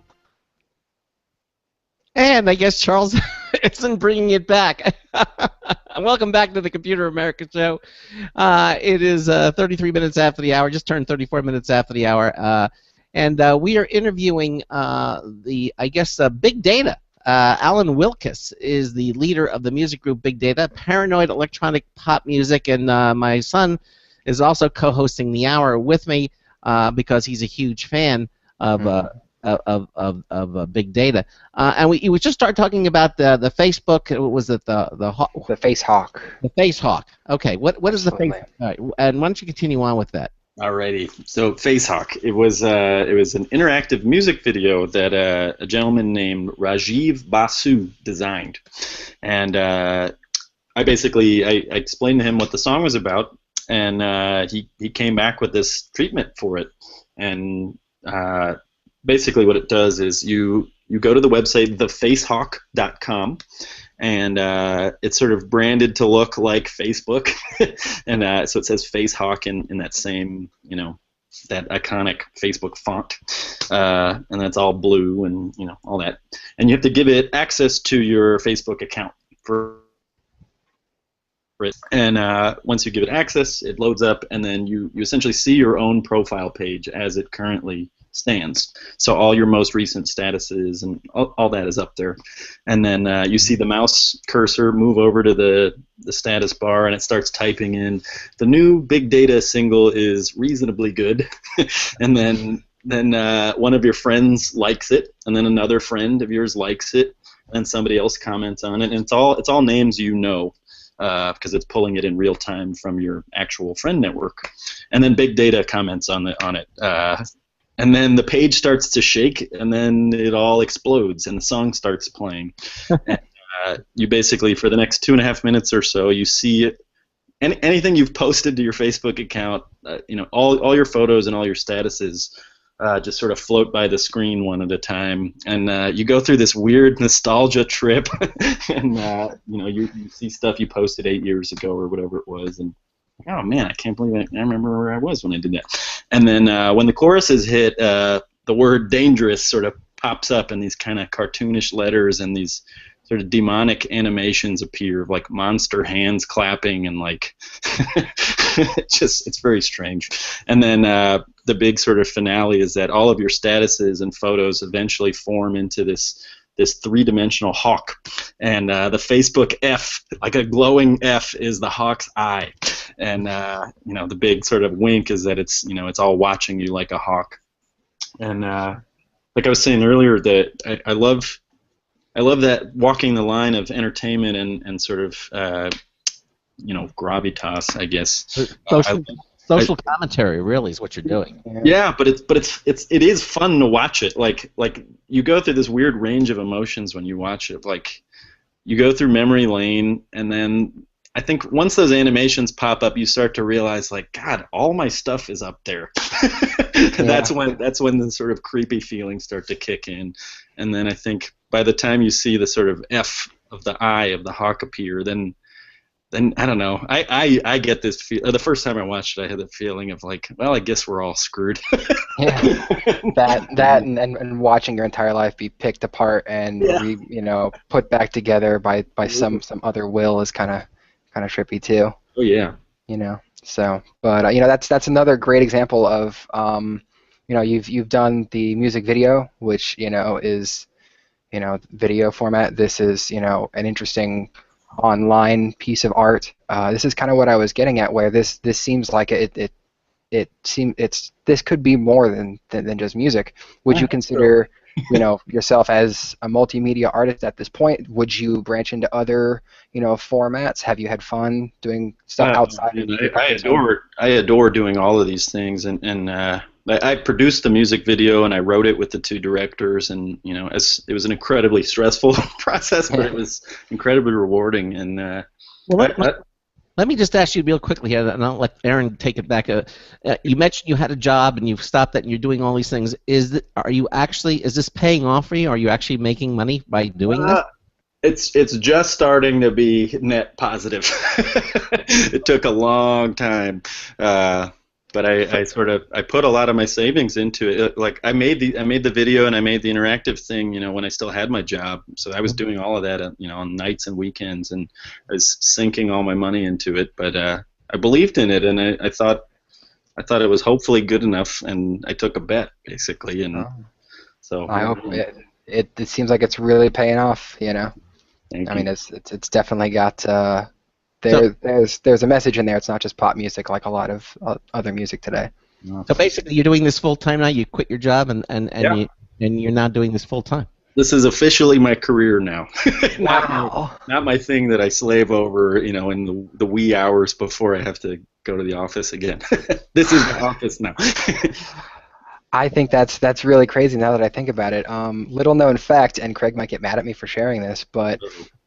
And I guess Charles isn't bringing it back. Welcome back to the Computer America Show. It is 33 minutes after the hour, just turned 34 minutes after the hour. And we are interviewing Big Data. Alan Wilkes is the leader of the music group Big Data, Paranoid Electronic Pop Music, and my son is also co-hosting the hour with me because he's a huge fan of Big Data. And we just started talking about the Facebook. Was it the Face Hawk? The Face Hawk. Okay. What is the Face? All right. And why don't you continue on with that? Alrighty. So Facehawk, it was an interactive music video that a gentleman named Rajiv Basu designed, and I explained to him what the song was about, and he came back with this treatment for it, and basically what it does is you go to the website thefacehawk.com. And it's sort of branded to look like Facebook, and so it says Facehawk in that same, that iconic Facebook font, and that's all blue and all that. And you have to give it access to your Facebook account for it. And once you give it access, it loads up, and then you essentially see your own profile page as it currently stands. So all your most recent statuses and all that is up there, and then you see the mouse cursor move over to the status bar, and it starts typing in the new Big Data single is reasonably good, and then one of your friends likes it, and then another friend of yours likes it, and somebody else comments on it, and it's all names because it's pulling it in real time from your actual friend network, and then Big Data comments on it. And then the page starts to shake, and then it all explodes, and the song starts playing. And, you basically, for the next 2.5 minutes or so, you see anything you've posted to your Facebook account, all your photos and all your statuses just sort of float by the screen one at a time. And you go through this weird nostalgia trip, and you see stuff you posted 8 years ago or whatever it was, and oh man, I can't believe I remember where I was when I did that. And then when the chorus is hit, the word dangerous sort of pops up in these kind of cartoonish letters, and these sort of demonic animations appear of like monster hands clapping, and like it's very strange. And then the big sort of finale is that all of your statuses and photos eventually form into this three-dimensional hawk, and the Facebook F, like a glowing F, is the hawk's eye, and the big sort of wink is that it's all watching you like a hawk. And like I was saying earlier, that I love that walking the line of entertainment and sort of gravitas, I guess. Social commentary really is what you're doing. Yeah, but it is fun to watch it. Like you go through this weird range of emotions when you watch it. Like you go through memory lane, and then I think once those animations pop up, you start to realize, like, God, all my stuff is up there. That's when the sort of creepy feelings start to kick in, and then I think by the time you see the sort of F of the eye of the hawk appear, then I don't know. I get this feel. The first time I watched it, I had the feeling of like, well, I guess we're all screwed. Yeah. That and watching your entire life be picked apart and put back together by some other will is kind of trippy too. Oh yeah. So, but that's another great example of you've done the music video, which is video format. This is an interesting online piece of art. This is kind of what I was getting at, where this seems like this could be more than just music. Would you consider yourself as a multimedia artist at this point? Would you branch into other formats? Have you had fun doing stuff outside of music? I adore doing all of these things, and I produced the music video and I wrote it with the two directors, and it was an incredibly stressful process, but it was incredibly rewarding. And let me just ask you real quickly here, and I'll let Aaron take it back. You mentioned you had a job and you've stopped that and you're doing all these things. Is this paying off for you? Are you actually making money by doing this? It's just starting to be net positive. It took a long time, but I put a lot of my savings into it. Like I made the video and I made the interactive thing, when I still had my job. So I was doing all of that, on nights and weekends, and I was sinking all my money into it. But I believed in it, and I thought it was hopefully good enough, and I took a bet basically, and so I hope it seems like it's really paying off. Thank I you. mean, it's definitely got. There's a message in there. It's not just pop music like a lot of other music today. So basically, you're doing this full time now. You quit your job and Yeah. you're now doing this full time. This is officially my career now. Wow. Not my thing that I slave over, in the wee hours before I have to go to the office again. This is my office now. I think that's really crazy now that I think about it. Little known fact, and Craig might get mad at me for sharing this, but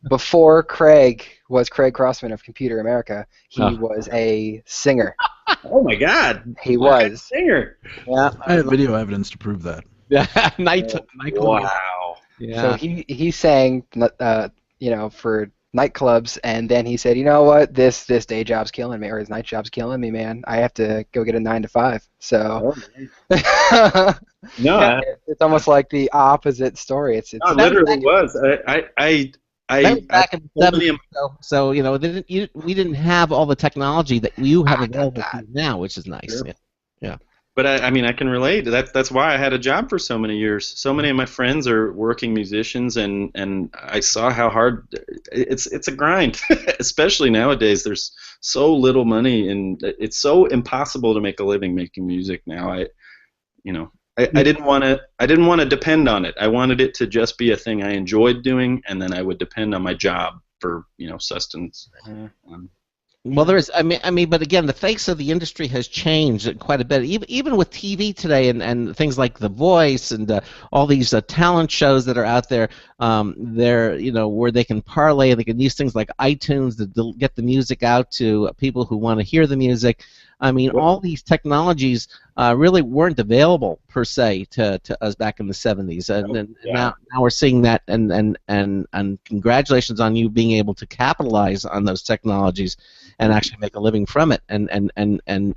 before Craig was Craig Crossman of Computer America, he was a singer. Oh my God! He What kind of was. singer. Yeah. I have video evidence to prove that. Night. Wow. Yeah. So he sang, for nightclubs, and then he said, you know what, this day job's killing me, or his night job's killing me, man. I have to go get a 9 to 5. So No, it's almost like the opposite story. It's it literally was. That was back in the totally 70s, so we didn't have all the technology that you have available to you now, which is nice. Sure. Yeah. But I can relate. That's why I had a job for so many years. So many of my friends are working musicians, and I saw how hard it's a grind, especially nowadays. There's so little money, and it's so impossible to make a living making music now. I didn't want to depend on it. I wanted it to just be a thing I enjoyed doing, and then I would depend on my job for sustenance. Well, there is. I mean, but again, the face of the industry has changed quite a bit. Even with TV today and things like The Voice and all these talent shows that are out there, where they can parlay and they can use things like iTunes to get the music out to people who want to hear the music. I mean, all these technologies really weren't available per se to us back in the 70s, and now we're seeing that. And congratulations on you being able to capitalize on those technologies and actually make a living from it and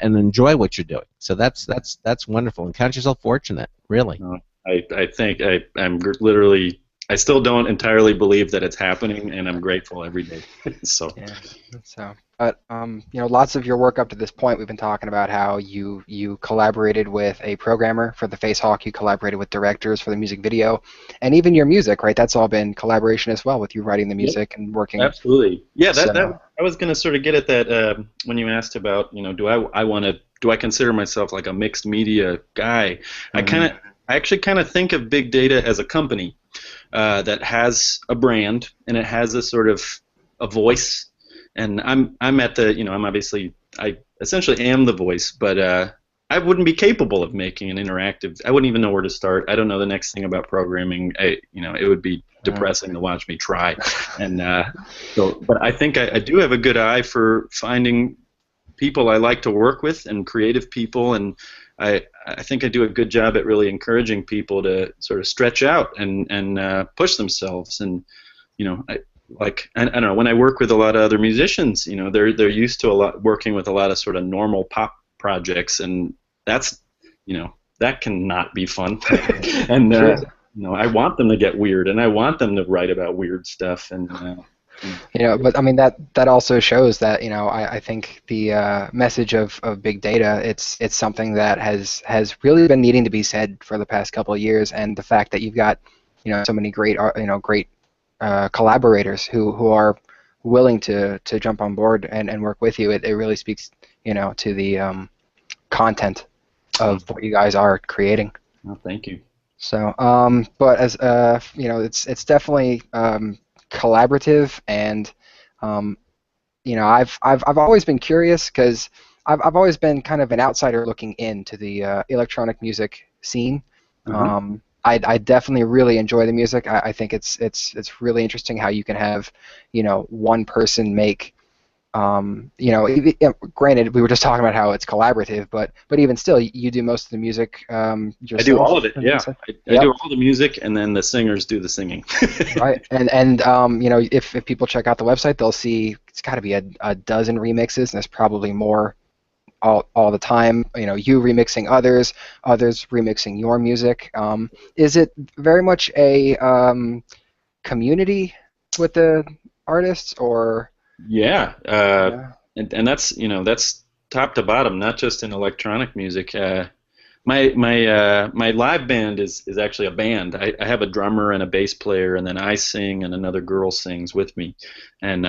enjoy what you're doing. So that's wonderful, and count yourself fortunate, really. I think I'm literally. I still don't entirely believe that it's happening, and I'm grateful every day. So. But lots of your work up to this point, we've been talking about how you collaborated with a programmer for the Facehawk, you collaborated with directors for the music video, and even your music, right? That's all been collaboration as well, with you writing the music and working. Absolutely. Yeah, I was going to sort of get at that when you asked about, do I consider myself like a mixed media guy? I actually kind of think of big data as a company that has a brand and it has a sort of a voice. And I'm at the, I'm obviously, I essentially am the voice, but I wouldn't be capable of making an interactive. I wouldn't even know where to start. I don't know the next thing about programming. It would be depressing to watch me try. And but I think I do have a good eye for finding people I like to work with and creative people, and I think I do a good job at really encouraging people to sort of stretch out and push themselves. And I don't know, when I work with a lot of other musicians, they're used to working with a lot of sort of normal pop projects, and that's that cannot be fun. And I want them to get weird, and I want them to write about weird stuff, and But I mean that also shows that I think the message of big data it's something that has really been needing to be said for the past couple of years, and the fact that you've got so many great great collaborators who are willing to jump on board and work with you, it really speaks to the content of what you guys are creating. Well, thank you. So, but as it's definitely collaborative, and I've always been curious because I've always been kind of an outsider looking into the electronic music scene. I definitely really enjoy the music. I think it's really interesting how you can have one person make. Granted, we were just talking about how it's collaborative, but even still, you do most of the music yourself. I do all of it. Yeah, I Yep. do all the music, and then the singers do the singing. Right, and if people check out the website, they'll see it's got to be a dozen remixes, and there's probably more all the time. You remixing others remixing your music. Is it very much a community with the artists, or? Yeah, and that's top to bottom, not just in electronic music. My live band is actually a band. I have a drummer and a bass player, and then I sing, and another girl sings with me, and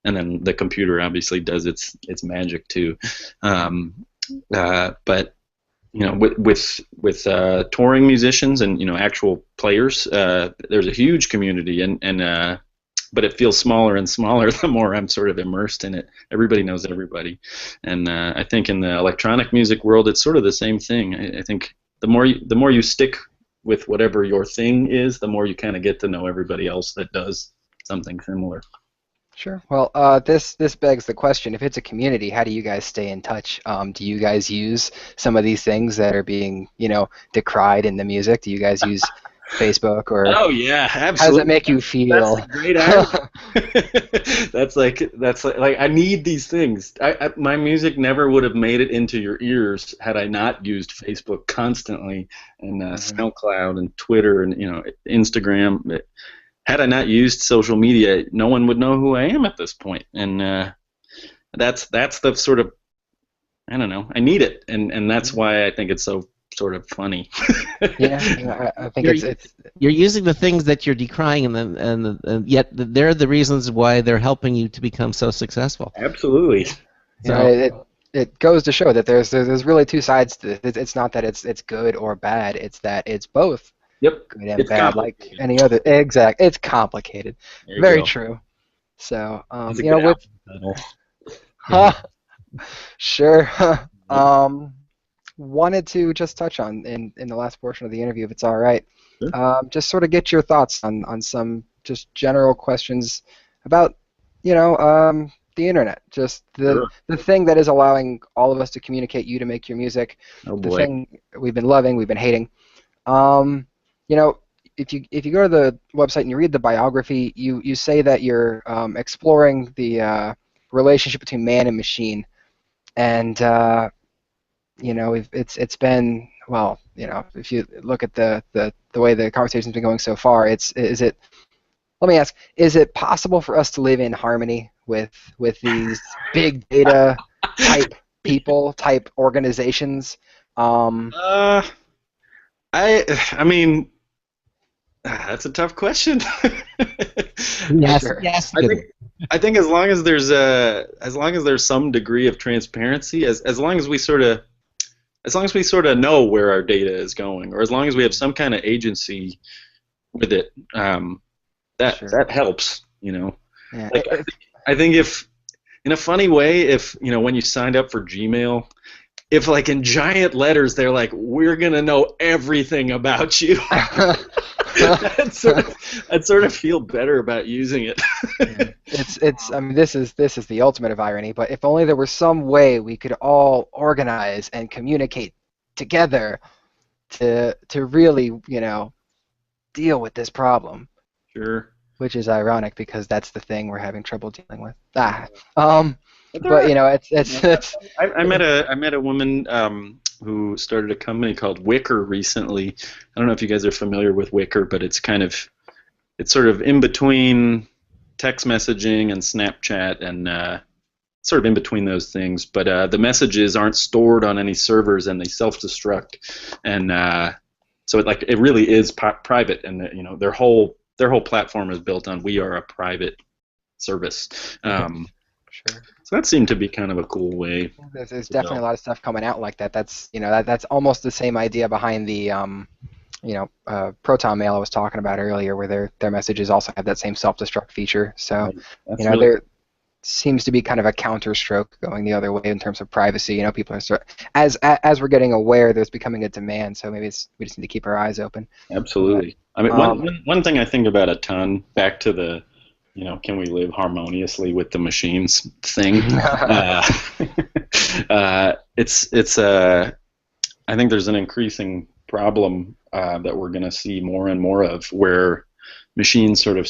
then the computer obviously does its magic too. But with touring musicians and actual players, there's a huge community, and but it feels smaller and smaller the more I'm sort of immersed in it. Everybody knows everybody, and I think in the electronic music world, it's sort of the same thing. I think the more you stick with whatever your thing is, the more you kind of get to know everybody else that does something similar. Sure. Well, this begs the question: if it's a community, how do you guys stay in touch? Do you guys use some of these things that are being decried in the music? Do you guys use Facebook, or? Oh yeah, absolutely. How does it make you feel? That's a great idea. that's like I need these things. My music never would have made it into your ears had I not used Facebook constantly, and SoundCloud and Twitter and Instagram. Had I not used social media, no one would know who I am at this point. And that's the sort of, I don't know, I need it, and that's why I think it's so sort of funny. Yeah, I think you're using the things that you're decrying, and yet they're the reasons why they're helping you to become so successful. Absolutely. So it goes to show that there's really two sides to this. It's not that it's good or bad. It's that it's both. Yep. Good and bad, like any other. Exact. It's complicated. Very true. So with. Sure. Wanted to just touch on in the last portion of the interview, if it's all right. Sure. Just sort of get your thoughts on some just general questions about the internet, just the thing that is allowing all of us to communicate, you to make your music. Oh boy. The thing we've been loving, we've been hating. If you go to the website and you read the biography, you say that you're exploring the relationship between man and machine, and it's been, well, if you look at the way the conversation's been going so far, let me ask, is it possible for us to live in harmony with these big data type people, type organizations? I mean, that's a tough question. Yes, Sure. yes. I think as long as there's some degree of transparency, as long as we sort of know where our data is going, or as long as we have some kind of agency with it, that helps. Yeah. Like, I think if, in a funny way, if when you signed up for Gmail, if like in giant letters they're like, we're gonna know everything about you, I'd sort of feel better about using it. It's I mean, this is the ultimate of irony, but if only there was some way we could all organize and communicate together to really deal with this problem. Sure. Which is ironic because that's the thing we're having trouble dealing with. But it's I met a woman who started a company called Wicker recently. I don't know if you guys are familiar with Wicker, but it's sort of in between text messaging and Snapchat and sort of in between those things. But the messages aren't stored on any servers and they self-destruct, and so it really is private. And their whole platform is built on we are a private service. Sure. So that seemed to be kind of a cool way. There's definitely a lot of stuff coming out like that. That's that's almost the same idea behind the Proton Mail I was talking about earlier, where their messages also have that same self-destruct feature. So there seems to be kind of a counterstroke going the other way in terms of privacy. People are as we're getting aware, there's becoming a demand. So maybe we just need to keep our eyes open. Absolutely. I mean, one thing I think about a ton, back to the can we live harmoniously with the machines thing? I think there's an increasing problem that we're going to see more and more of, where machines sort of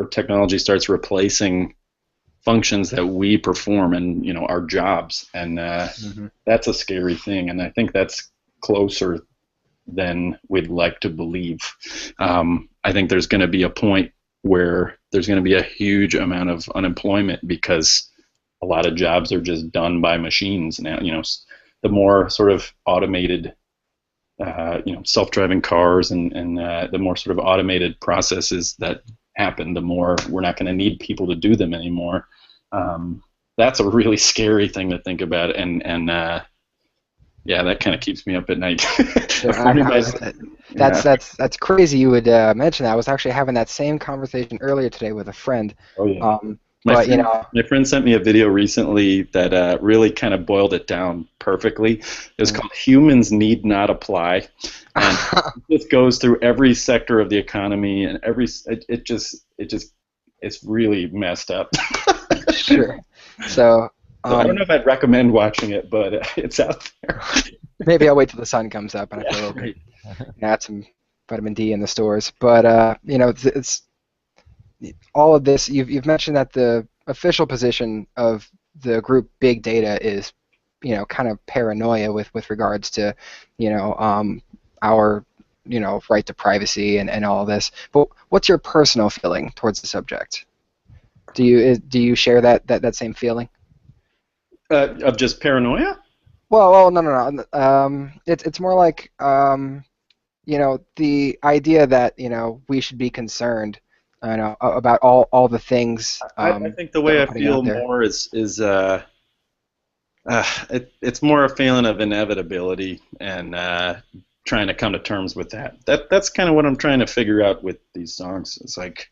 technology starts replacing functions that we perform and our jobs, and that's a scary thing, and I think that's closer than we'd like to believe. I think there's going to be a point where there's going to be a huge amount of unemployment because a lot of jobs are just done by machines now. The more sort of automated, self-driving cars and the more sort of automated processes that happen, the more we're not going to need people to do them anymore. That's a really scary thing to think about, and that kind of keeps me up at night. That's crazy you would mention that. I was actually having that same conversation earlier today with a friend. Oh, yeah. My friend sent me a video recently that really kind of boiled it down perfectly. It was called "Humans Need Not Apply," and this goes through every sector of the economy, and it's really messed up. Sure. So. I don't know if I'd recommend watching it, but it's out there. Maybe I'll wait till the sun comes up and I can add some vitamin D in the stores. But it's all of this. You've mentioned that the official position of the group Big Data is, kind of paranoia with regards to, our right to privacy and all of this. But what's your personal feeling towards the subject? Do you share that same feeling? Of just paranoia? Well, no. It's more like, the idea that we should be concerned, about all the things. I think the way I feel more is it's more a feeling of inevitability and trying to come to terms with that. That's kind of what I'm trying to figure out with these songs. It's like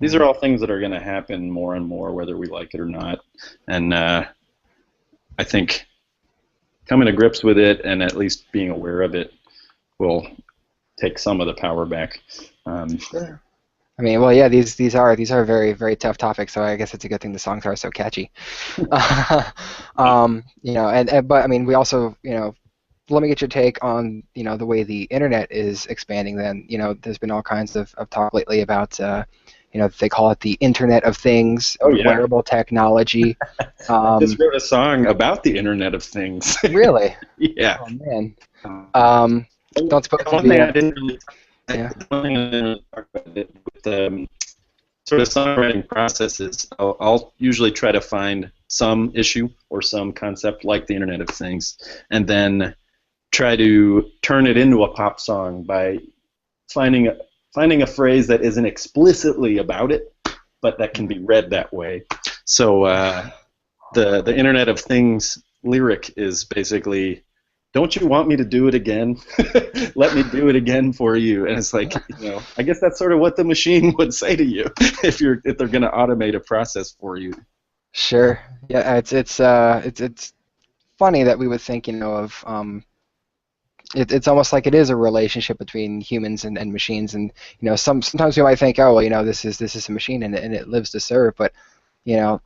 these are all things that are going to happen more and more, whether we like it or not, and I think coming to grips with it and at least being aware of it will take some of the power back. Sure. I mean, well, yeah, these are very, very tough topics, so I guess it's a good thing the songs are so catchy. But I mean, we also, let me get your take on, the way the internet is expanding. Then, there's been all kinds of talk lately about they call it the Internet of Things, wearable technology. I just wrote a song about the Internet of Things. Really? Yeah. Oh, man. Don't suppose one thing I didn't really talk about it with the sort of songwriting process is I'll usually try to find some issue or some concept like the Internet of Things, and then try to turn it into a pop song by finding a phrase that isn't explicitly about it, but that can be read that way. So the Internet of Things lyric is basically, "Don't you want me to do it again? Let me do it again for you." And it's like, I guess that's sort of what the machine would say to you if they're going to automate a process for you. Sure. Yeah, it's funny that we would think, of. It's almost like it is a relationship between humans and machines, and sometimes we might think, oh, well, this is a machine and it lives to serve, but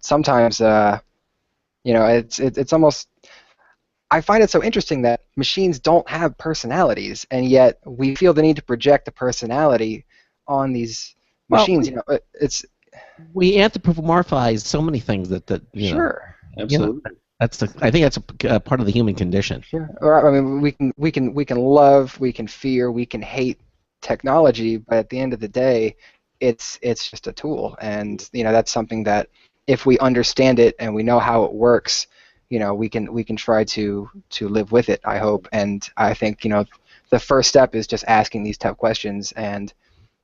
sometimes it's almost, I find it so interesting that machines don't have personalities, and yet we feel the need to project a personality on these machines. We anthropomorphize so many things that Sure. Absolutely. I think that's a part of the human condition. Sure. I mean, we can love, we can fear, we can hate technology, but at the end of the day, it's just a tool, and that's something that if we understand it and we know how it works, we can try to live with it, I hope. And I think the first step is just asking these tough questions, and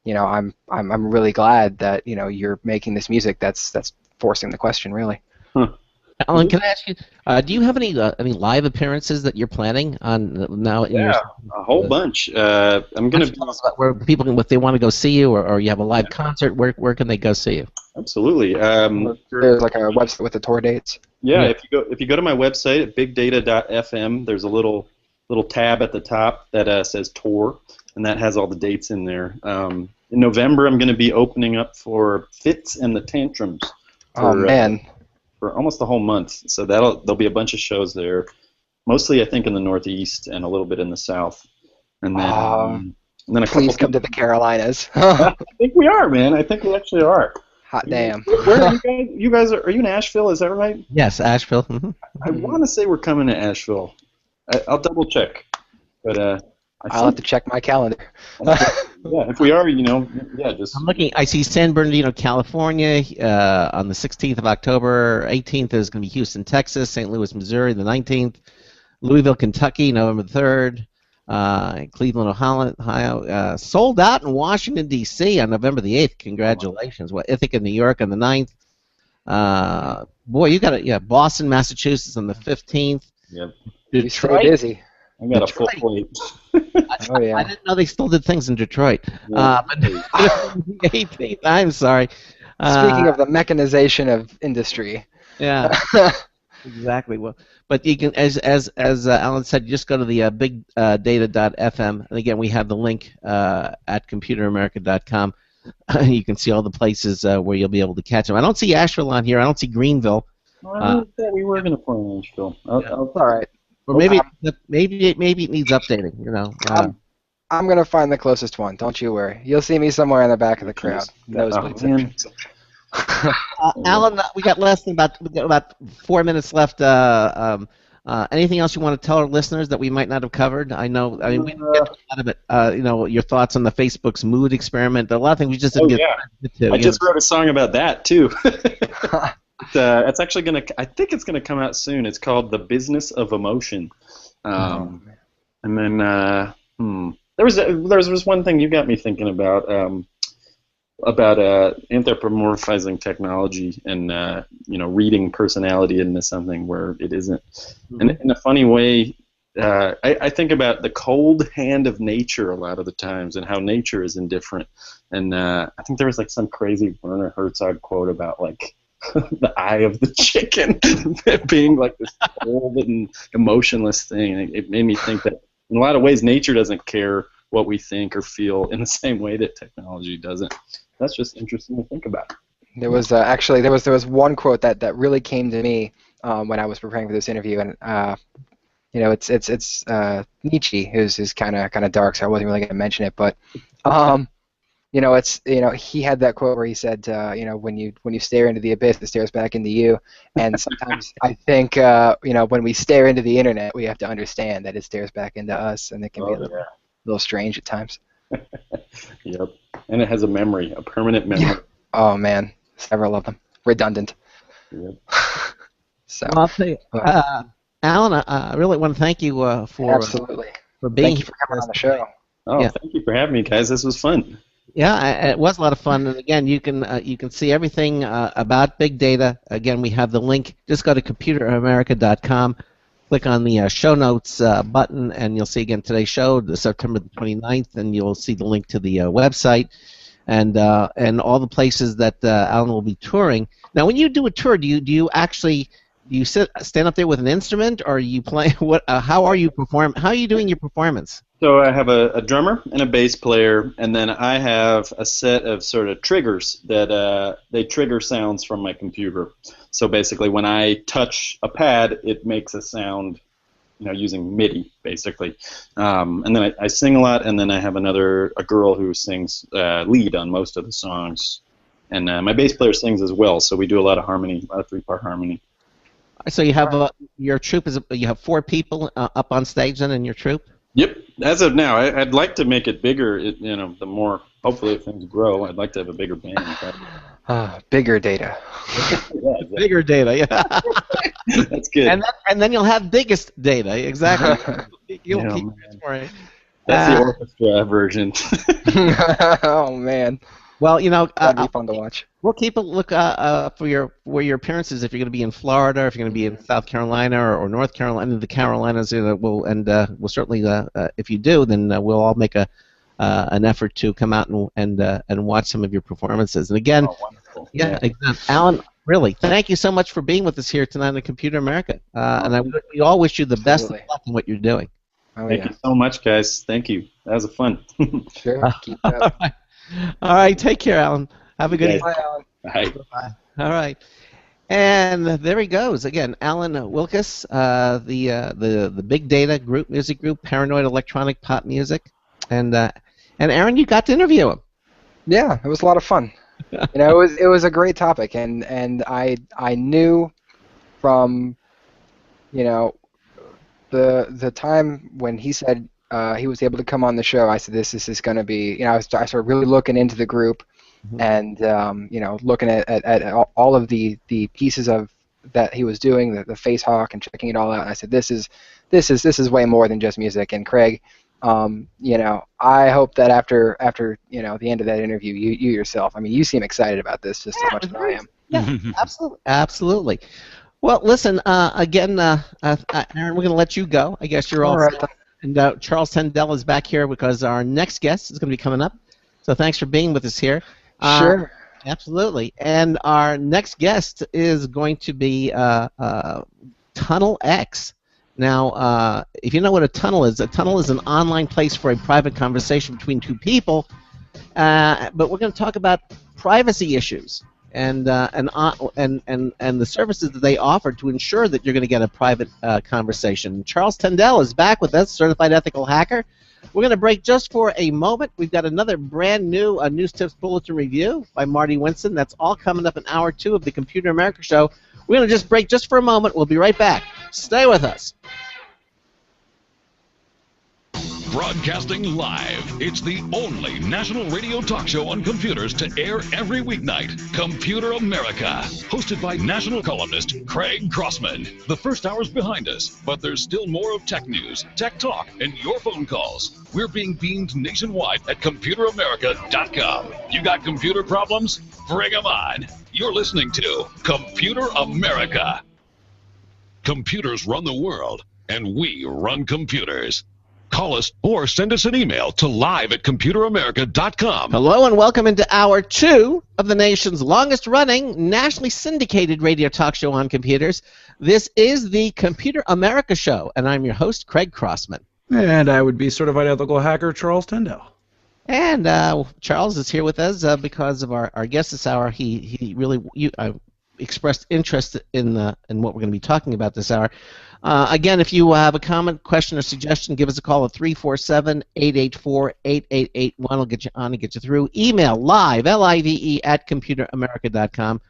I'm really glad that you're making this music that's forcing the question, really. Alan, can I ask you, do you have any live appearances that you're planning on now? Yeah, a whole bunch. I'm gonna be where people can, if they want to go see you, or you have a live concert, where can they go see you? Absolutely. There's like a website with the tour dates. Yeah, if you go to my website at bigdata.fm, there's a little tab at the top that says tour, and that has all the dates in there. In November, I'm going to be opening up for Fits and the Tantrums. Oh man. For almost the whole month, so there'll be a bunch of shows there, mostly I think in the Northeast and a little bit in the South, and then a please come to the Carolinas. I think we are, man. I think we actually are. Hot damn. Where are you guys? You guys are you in Asheville? Is that right? Yes, Asheville. Mm-hmm. I want to say we're coming to Asheville. I'll double check, but I'll have to check my calendar. Yeah, if we are, just. I'm looking. I see San Bernardino, California, on the 16th of October. 18th is going to be Houston, Texas. St. Louis, Missouri, the 19th. Louisville, Kentucky, November 3rd. Cleveland, Ohio. Sold out in Washington, D.C. on November the 8th. Congratulations. Ithaca, New York on the 9th. Boy, you got it. Yeah, Boston, Massachusetts on the 15th. Yep. Detroit. You're so busy. I got a full plate. Oh, yeah. I didn't know they still did things in Detroit. But 18th, I'm sorry. Speaking of the mechanization of industry. Yeah. Exactly. Well, but you can, as Alan said, just go to the bigdata.fm, and again, we have the link at computeramerica.com. You can see all the places where you'll be able to catch them. I don't see Asheville on here. I don't see Greenville. I thought we were going to play in Asheville. All right. Or maybe it needs updating. I'm going to find the closest one. Don't you worry. You'll see me somewhere in the back of the crowd. Nosebleed section. Alan, we got about 4 minutes left. Anything else you want to tell our listeners that we might not have covered? I mean, we didn't get to a lot of it. Your thoughts on the Facebook's mood experiment. A lot of things we just didn't get to. I just wrote a song about that too. It's actually I think it's gonna come out soon. It's called "The Business of Emotion," and then there was one thing you got me thinking about anthropomorphizing technology and reading personality into something where it isn't. And in a funny way, I think about the cold hand of nature a lot of the times and how nature is indifferent. And I think there was like some crazy Werner Herzog quote about like the eye of the chicken being like this cold and emotionless thing. It made me think that in a lot of ways nature doesn't care what we think or feel in the same way that technology doesn't. That's just interesting to think about. There was there was one quote that really came to me when I was preparing for this interview, and it's Nietzsche, who's kind of dark, so I wasn't really going to mention it, but he had that quote where he said, when you stare into the abyss, it stares back into you. And sometimes I think, when we stare into the internet, we have to understand that it stares back into us, and it can be a little strange at times. Yep, and it has a memory, a permanent memory. Yeah. Oh man, several of them, redundant. Yep. So. Well, I'll tell you, Alan, I really want to thank you for being Thank you for coming on the show. Oh, thank you for having me, guys. This was fun. Yeah, it was a lot of fun. And again, you can see everything about big data. Again, we have the link. Just go to computeramerica.com. Click on the show notes button, and you'll see again today's show, the September 29th, and you'll see the link to the website and all the places that Alan will be touring. Now, when you do a tour, do you stand up there with an instrument, or are you playing? How are you perform? How are you doing your performance? So I have a drummer and a bass player, and then I have a set of sort of triggers that they trigger sounds from my computer. So basically, when I touch a pad, it makes a sound, using MIDI, basically. And then I sing a lot, and then I have a girl who sings lead on most of the songs, and my bass player sings as well. So we do a lot of harmony, a lot of 3-part harmony. So you have your troupe you have 4 people up on stage then in your troupe? Yep. As of now, I'd like to make it bigger. The more hopefully if things grow, I'd like to have a bigger band. Bigger data. Yeah, exactly. Bigger data, yeah. That's good. And then you'll have biggest data, exactly. You'll Yeah, keep man. exploring. That's the orchestra version. Oh man, Well, you know, that'd be fun to watch. we'll keep a look for where your appearances. If you're going to be in Florida, if you're going to be in South Carolina or North Carolina, the Carolinas, we'll certainly if you do, then we'll all make an effort to come out and watch some of your performances. And again, Oh, wonderful. yeah, exactly. Alan, really, thank you so much for being with us here tonight on Computer America. We all wish you the best of Absolutely. luck in what you're doing. Oh Thank yeah, you so much, guys. Thank you. That was fun. sure. Keep it up. All right, take care, Alan. Have a good Okay. evening. Bye, Alan. Bye. All right. And there he goes again, Alan Wilkus, the big data group, music group, Paranoid Electronic Pop Music, and Aaron, you got to interview him. Yeah, it was a lot of fun. It was a great topic, and I knew from the time when he said he was able to come on the show. I said this is going to be I started really looking into the group, and looking at all of the pieces of that he was doing, the face hawk, and checking it all out. And I said this is way more than just music. And Craig, I hope that after the end of that interview, you yourself, I mean, you seem excited about this just as much as I am. Yeah, absolutely. Well, listen, again, Aaron, we're going to let you go. I guess you're all right. set. And Charles Tendell is back here because our next guest is going to be coming up. So thanks for being with us here. Sure. Absolutely. And our next guest is going to be TunnelX. Now, if you know what a tunnel is an online place for a private conversation between two people. But we're going to talk about privacy issues and the services that they offer to ensure that you're going to get a private conversation. Charles Tendell is back with us, certified ethical hacker. We're going to break just for a moment. We've got another brand new News Tips Bulletin review by Marty Winston. That's all coming up in hour 2 of the Computer America Show. We're going to just break just for a moment. We'll be right back. Stay with us. Broadcasting live, it's the only national radio talk show on computers to air every weeknight. Computer America, hosted by national columnist Craig Crossman. The first hour's behind us, but there's still more of tech news, tech talk, and your phone calls. We're being beamed nationwide at ComputerAmerica.com. You got computer problems? Bring them on. You're listening to Computer America. Computers run the world, and we run computers. Call us or send us an email to live@computeramerica.com. Hello and welcome into hour 2 of the nation's longest-running, nationally syndicated radio talk show on computers. This is the Computer America Show, and I'm your host, Craig Crossman. And I would be certified ethical hacker Charles Tendell. And Charles is here with us because of our guest this hour. He really expressed interest in what we're going to be talking about this hour. Again, if you have a comment, question, or suggestion, give us a call at 347-884-8881. We'll get you on and get you through. Email live, live, at computeramerica.com.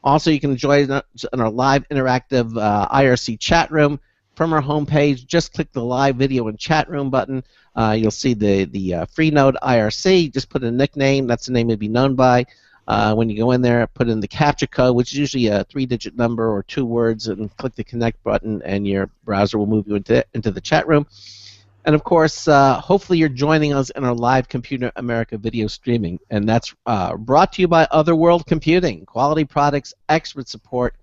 Also, you can join us in our live interactive IRC chat room from our homepage. Just click the live video and chat room button. You'll see the free node IRC. Just put a nickname. That's the name you'll be known by. When you go in there, put in the captcha code, which is usually a 3-digit number or 2 words, and click the connect button, and your browser will move you into the chat room. And of course, hopefully you're joining us in our live Computer America video streaming, and that's brought to you by Otherworld Computing, quality products, expert support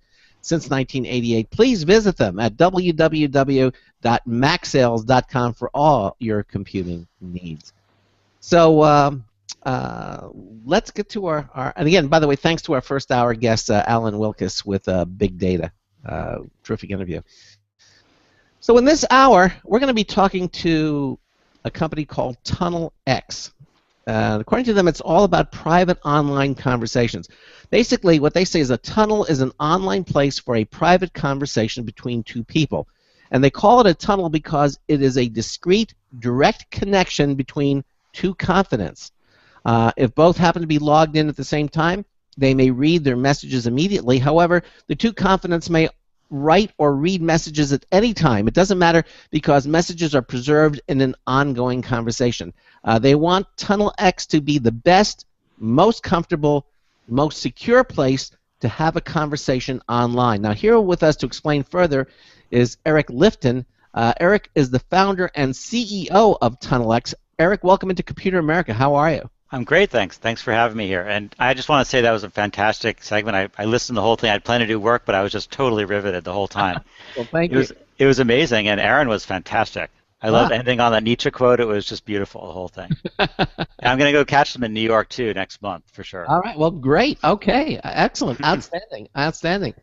since 1988. Please visit them at www.maxsales.com for all your computing needs. So let's get to our and again, by the way, thanks to our first hour guest, Alan Wilkus with Big Data. Terrific interview. So in this hour, we're going to be talking to a company called TunnelX. According to them, it's all about private online conversations. Basically, what they say is a tunnel is an online place for a private conversation between two people. And they call it a tunnel because it is a discrete, direct connection between two confidants. If both happen to be logged in at the same time, they may read their messages immediately. However, the two confidants may write or read messages at any time. It doesn't matter because messages are preserved in an ongoing conversation. They want TunnelX to be the best, most comfortable, most secure place to have a conversation online. Now, here with us to explain further is Eric Lifton. Eric is the founder and CEO of TunnelX. Eric, welcome into Computer America. How are you? I'm great, thanks. Thanks for having me here. And I just want to say that was a fantastic segment. I listened to the whole thing. I had planned to do work, but I was just totally riveted the whole time. Well, thank you. It was amazing, and Aaron was fantastic. I loved ending on that Nietzsche quote. It was just beautiful, the whole thing. I'm going to go catch them in New York, too, next month, for sure. All right. Well, great. Okay. Excellent. Outstanding. Outstanding.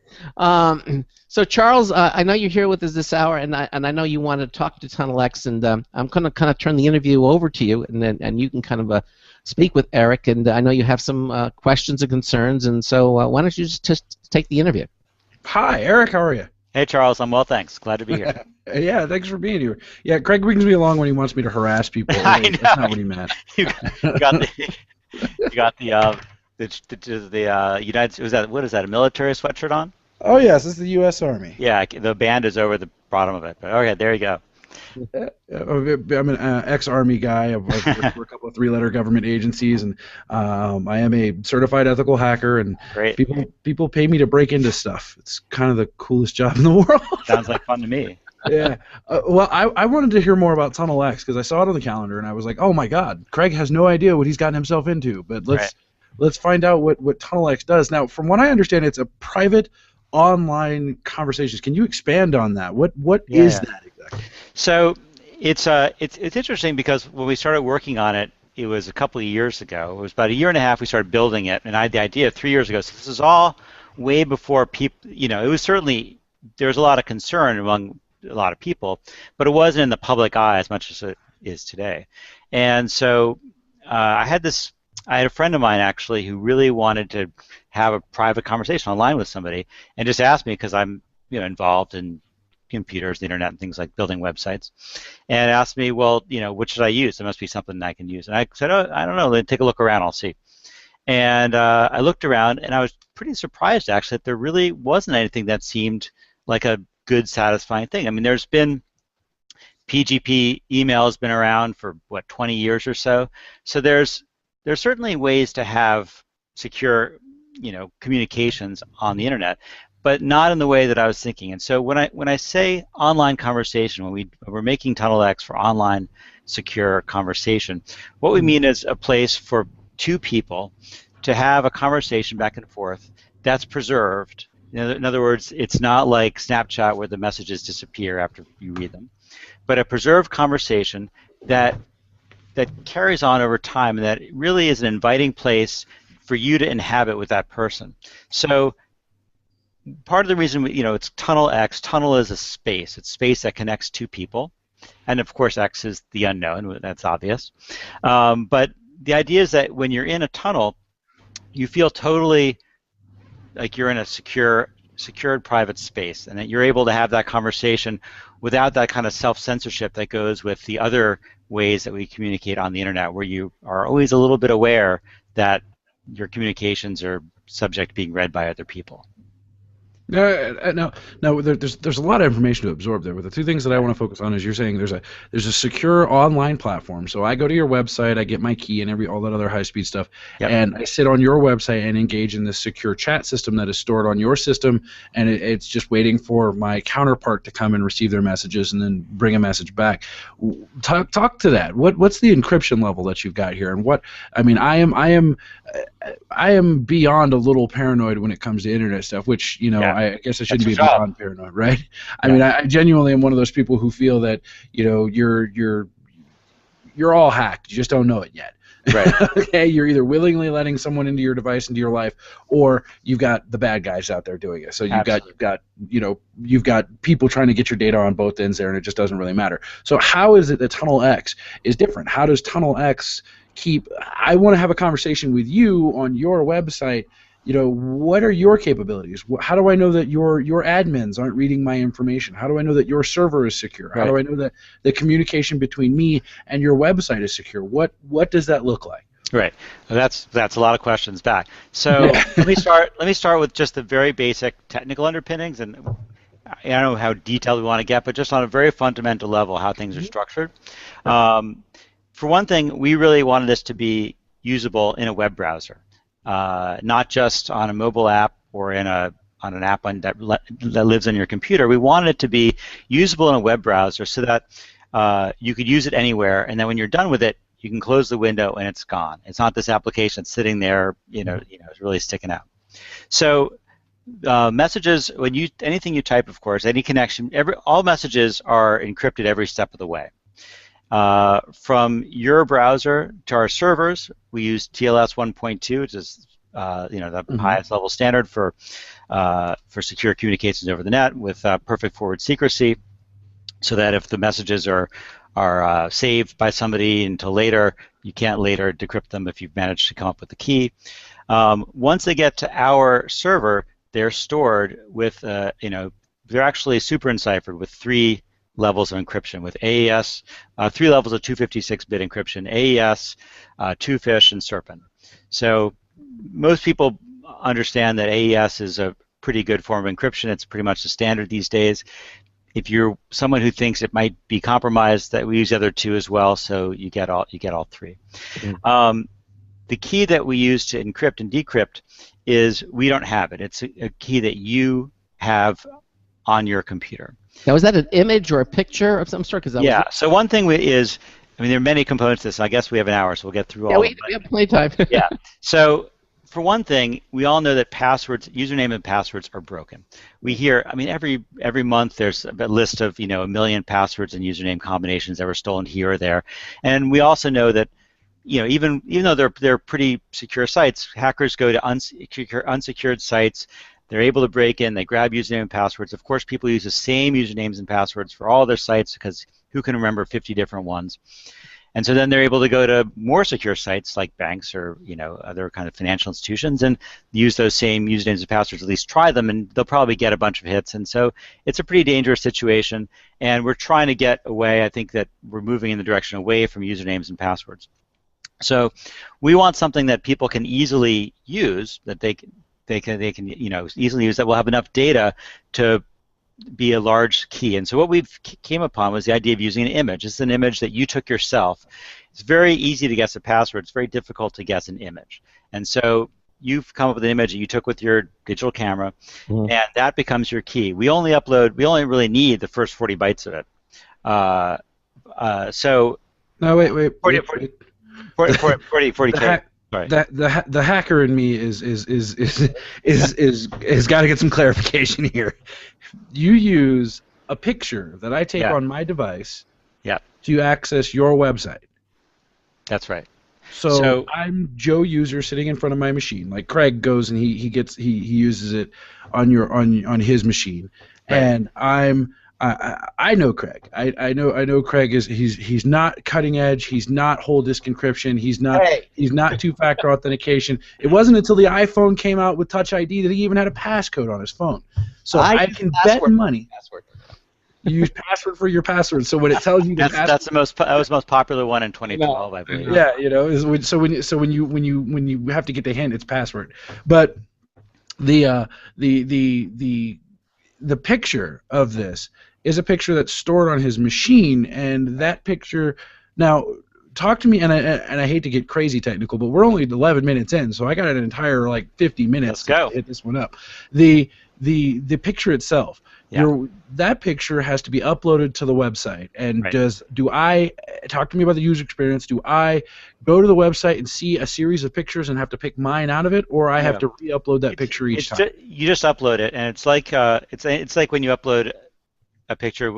So, Charles, I know you're here with us this hour, and I know you want to talk to TunnelX, and I'm going to kind of turn the interview over to you, and you can kind of speak with Eric, and I know you have some questions and concerns, and so why don't you just take the interview? Hi, Eric. How are you? Hey, Charles. I'm well, thanks. Glad to be here. Yeah, thanks for being here. Yeah, Craig brings me along when he wants me to harass people. I know. That's not what he meant. you got the United. Was that, what is that? A military sweatshirt on? Oh yes, this is the U.S. Army. Yeah, the band is over the bottom of it. But okay, there you go. I'm an ex-Army guy. I've worked for a couple of three-letter government agencies, and I am a certified ethical hacker. And Great. people pay me to break into stuff. It's kind of the coolest job in the world. Sounds like fun to me. Yeah. Well, I wanted to hear more about TunnelX because I saw it on the calendar, and I was like, oh my God, Craig has no idea what he's gotten himself into. But let's find out what TunnelX does. Now, from what I understand, it's a private online conversations. Can you expand on that? What is that exactly? So it's interesting because when we started working on it, it was a couple of years ago. It was about a year and a half we started building it, and I had the idea 3 years ago. So this is all way before people, it was certainly, there was a lot of concern among a lot of people, but it wasn't in the public eye as much as it is today. And so I had a friend of mine actually who really wanted to have a private conversation online with somebody, and just asked me because I'm involved in computers, the internet, and things like building websites, and asked me, well, what should I use? There must be something I can use. And I said, oh, I don't know. Take a look around. I'll see. And I looked around, and I was pretty surprised actually that there really wasn't anything that seemed like a good, satisfying thing. I mean, there's been PGP email has been around for 20 years or so. So there's certainly ways to have secure, communications on the internet, but not in the way that I was thinking. And so when I say online conversation, when we're making TunnelX for online secure conversation, what we mean is a place for two people to have a conversation back and forth that's preserved. In other words, it's not like Snapchat where the messages disappear after you read them, but a preserved conversation that carries on over time, and that really is an inviting place for you to inhabit with that person. So part of the reason, it's TunnelX. Tunnel is a space. It's space that connects two people, and of course X is the unknown. That's obvious. But the idea is that when you're in a tunnel, you feel totally like you're in a secured private space, and that you're able to have that conversation without that kind of self-censorship that goes with the other ways that we communicate on the internet, where you are always a little bit aware that your communications are subject to being read by other people. No. There's a lot of information to absorb there. But the two things that I want to focus on is you're saying there's a secure online platform. So I go to your website, I get my key and all that other high-speed stuff, and I sit on your website and engage in this secure chat system that is stored on your system, and it's just waiting for my counterpart to come and receive their messages and then bring a message back. Talk to that. What's the encryption level that you've got here? And I am beyond a little paranoid when it comes to internet stuff, which I guess I shouldn't be beyond paranoid, right? I mean, I genuinely am one of those people who feel that you're all hacked. You just don't know it yet. Right. Okay, you're either willingly letting someone into your device, into your life, or you've got the bad guys out there doing it. So you've got people trying to get your data on both ends there, and it just doesn't really matter. So how is it that TunnelX is different? How does TunnelX I want to have a conversation with you on your website. What are your capabilities? How do I know that your admins aren't reading my information? How do I know that your server is secure? How do I know that the communication between me and your website is secure? What does that look like? Right. Well, that's a lot of questions back. So let me start with just the very basic technical underpinnings, and I don't know how detailed we want to get, but just on a very fundamental level, how things are structured. For one thing, we really wanted this to be usable in a web browser, not just on a mobile app or on an app that lives on your computer. We wanted it to be usable in a web browser so that you could use it anywhere, and then when you're done with it, you can close the window and it's gone. It's not this application sitting there, it's really sticking out. So messages, anything you type, of course, any connection, all messages are encrypted every step of the way. From your browser to our servers, we use TLS 1.2, which is the highest level standard for secure communications over the net with perfect forward secrecy, so that if the messages are saved by somebody until later, you can't later decrypt them if you've managed to come up with the key. Once they get to our server, they're stored with, they're actually super enciphered with 3 levels of encryption, with AES, 3 levels of 256-bit encryption, AES, 2FISH, and Serpent. So most people understand that AES is a pretty good form of encryption. It's pretty much the standard these days. If you're someone who thinks it might be compromised, that we use the other 2 as well, so you get all 3. The key that we use to encrypt and decrypt is we don't have it. It's a key that you have on your computer. Now, is that an image or a picture of some sort? Yeah. So one thing is, there are many components to this. I guess we have an hour, so we'll get through all of them. We have plenty of time. Yeah. So for one thing, we all know that passwords, username and passwords, are broken. We hear, every month there's a list of, 1 million passwords and username combinations that were stolen here or there, and we also know that, even though they're pretty secure sites, hackers go to unsecured sites. They're able to break in. They grab username and passwords. Of course, people use the same usernames and passwords for all their sites because who can remember 50 different ones? And so then they're able to go to more secure sites like banks or other kind of financial institutions and use those same usernames and passwords. At least try them, and they'll probably get a bunch of hits. And so it's a pretty dangerous situation. And we're trying to get away. I think that we're moving in the direction away from usernames and passwords. So we want something that people can easily use, that they can easily use, that will have enough data to be a large key. And so what we came upon was the idea of using an image. This is an image that you took yourself. It's very easy to guess a password. It's very difficult to guess an image. And so you've come up with an image that you took with your digital camera, and that becomes your key. We only really need the first 40 bytes of it. No, wait. 40K. The hacker in me is got to get some clarification here. You use a picture that I take on my device to access your website. That's right. So I'm Joe user sitting in front of my machine. Like Craig goes and he uses it on his machine, right. And I know Craig. I know Craig he's not cutting edge. He's not whole disk encryption. He's not two-factor authentication. It wasn't until the iPhone came out with Touch ID that he even had a passcode on his phone. So I can bet money. You use password for your password. So when it tells you that was the most popular one in 2012, I believe. Yeah, so when you have to get the hint, it's password. But the picture of this is a picture that's stored on his machine, and that picture now. Talk to me, and I hate to get crazy technical, but we're only 11 minutes in, so I got an entire 50 minutes to hit this one up. The picture itself, that picture has to be uploaded to the website, and talk to me about the user experience? Do I go to the website and see a series of pictures and have to pick mine out of it, or I have to re-upload that picture each time? You just upload it, and it's like when you upload a picture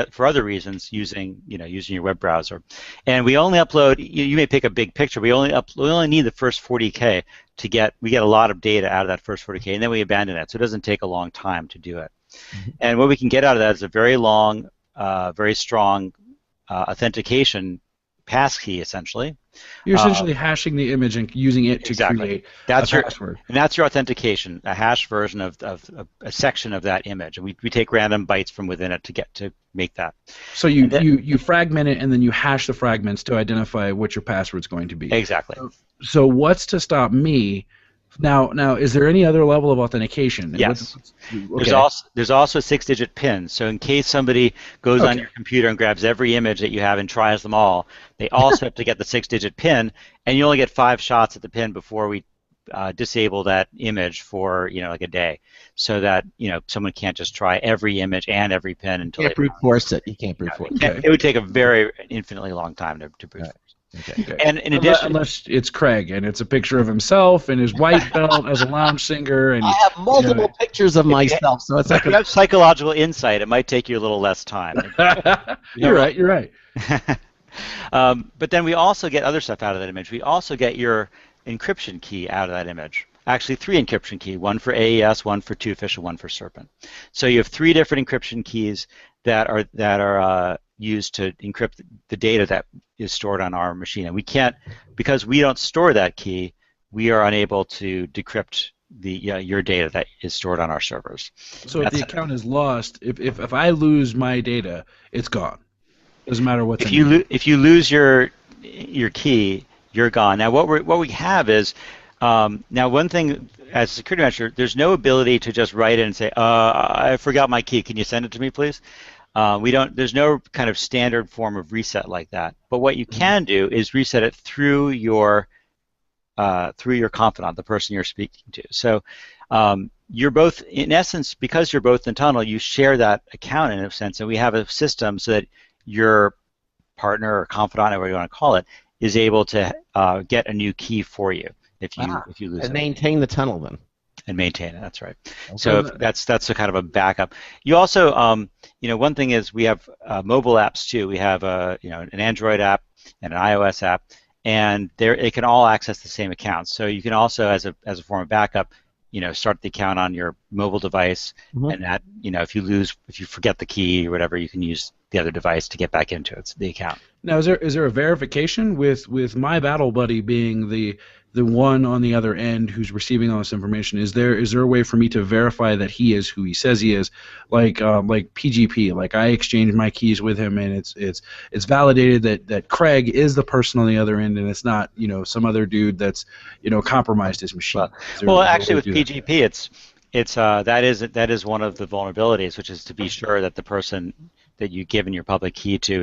for other reasons using your web browser, and we only upload. You may pick a big picture. We only need the first 40K to get. We get a lot of data out of that first 40K, and then we abandon it. So it doesn't take a long time to do it. Mm-hmm. And what we can get out of that is a very long, very strong authentication passkey, essentially. You're essentially hashing the image and using it to create a password. And that's your authentication, a hash version of a section of that image. And we take random bytes from within it to make that. So you fragment it, and then you hash the fragments to identify what your password's going to be. Exactly. So what's to stop me Now, is there any other level of authentication? And Yes. okay. There's also a 6-digit PIN. So in case somebody goes on your computer and grabs every image that you have and tries them all, they also have to get the 6-digit PIN, and you only get 5 shots at the PIN before we disable that image for like a day, so that someone can't just try every image and every PIN until You can't brute force it. You can't brute force it. It would take a very infinitely long time to brute force. Okay. And in addition, unless it's Craig and it's a picture of himself and his white belt as a lounge singer, and I have multiple pictures of myself, so it's if like you have psychological insight, it might take you a little less time. You're right. But then we also get other stuff out of that image. We also get your encryption key out of that image. Actually, 3 encryption keys, one for AES, one for Twofish, and one for Serpent. So you have 3 different encryption keys that are used to encrypt the data that is stored on our machine. And we can't, because we don't store that key, we are unable to decrypt your data that is stored on our servers. So if the account is lost, if I lose my data, it's gone. Doesn't matter what's if you lose your key, you're gone. Now what we have is now one thing as a security measure, there's no ability to just write in and say, I forgot my key. Can you send it to me, please? There's no kind of standard form of reset like that. But what you can do is reset it through your confidant, the person you're speaking to. So you're both, in essence, because you're both in Tunnel, you share that account in a sense, and we have a system so that your partner or confidant, whatever you want to call it, is able to get a new key for you if you lose it. And maintain the tunnel then. And maintain it. That's right. Okay. So that's a kind of a backup. You also, one thing is we have mobile apps too. We have an Android app and an iOS app, and it can all access the same accounts. So you can also, as a form of backup, start the account on your mobile device, and that if you forget the key or whatever, you can use the other device to get back into the account. Now, is there a verification with my battle buddy being the one on the other end who's receiving all this information? Is there a way for me to verify that he is who he says he is, like PGP? Like I exchange my keys with him, and it's validated that Craig is the person on the other end, and it's not some other dude that's compromised his machine. Well, actually, with PGP, that is one of the vulnerabilities, which is to be sure that the person that you've given your public key to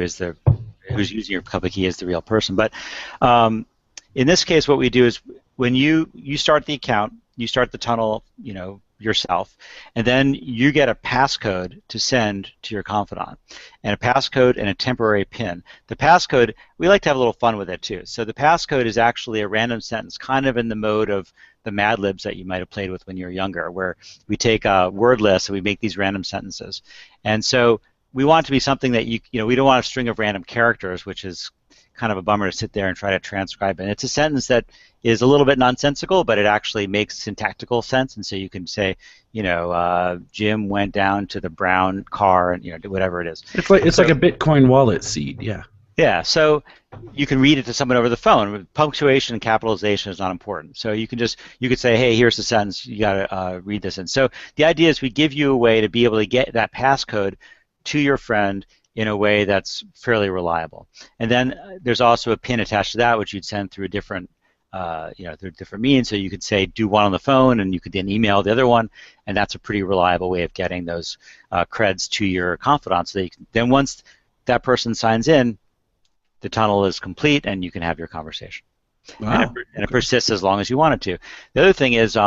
who's using your public key is the real person. But in this case, what we do is when you start the account, you start the tunnel, yourself, and then you get a passcode to send to your confidant, and a passcode and a temporary PIN. The passcode, we like to have a little fun with it too. So the passcode is actually a random sentence, kind of in the mode of the Mad Libs that you might have played with when you were younger, where we take a word list and we make these random sentences. And so we want it to be something that we don't want a string of random characters, which is kind of a bummer to sit there and try to transcribe it. And it's a sentence that is a little bit nonsensical, but it actually makes syntactical sense. And so you can say, Jim went down to the brown car, and whatever it is. It's like a Bitcoin wallet seed, yeah. Yeah, so you can read it to someone over the phone. Punctuation and capitalization is not important. So you could say, hey, here's the sentence, you got to read this. And so the idea is we give you a way to be able to get that passcode to your friend in a way that's fairly reliable. And then there's also a PIN attached to that, which you'd send through a different, through different means. So you could say, do one on the phone, and you could then email the other one, and that's a pretty reliable way of getting those creds to your confidant. So then once that person signs in, the tunnel is complete, and you can have your conversation. Wow. And it persists as long as you want it to. The other thing is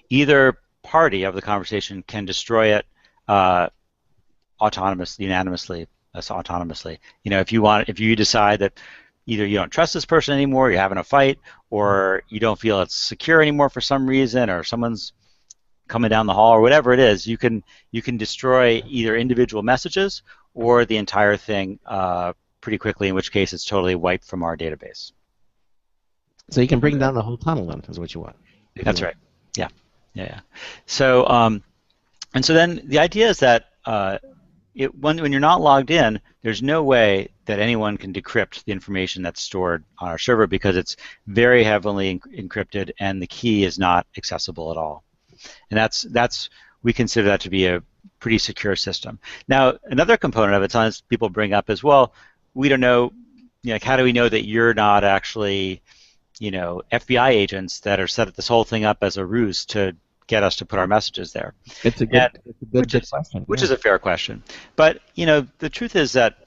either party of the conversation can destroy it unanimously. If you decide that either you don't trust this person anymore, you're having a fight, or you don't feel it's secure anymore for some reason, or someone's coming down the hall, or whatever it is, you can destroy either individual messages or the entire thing pretty quickly, in which case it's totally wiped from our database. So you can bring down the whole tunnel then, is what you want. That's right. Yeah. So and so then the idea is that when you're not logged in, there's no way that anyone can decrypt the information that's stored on our server, because it's very heavily encrypted and the key is not accessible at all. And we consider that to be a pretty secure system. Now, another component of it, sometimes people bring up as well, we don't know, how do we know that you're not actually, FBI agents that are set this whole thing up as a ruse to get us to put our messages there. It's a good question. Which is a fair question. But the truth is that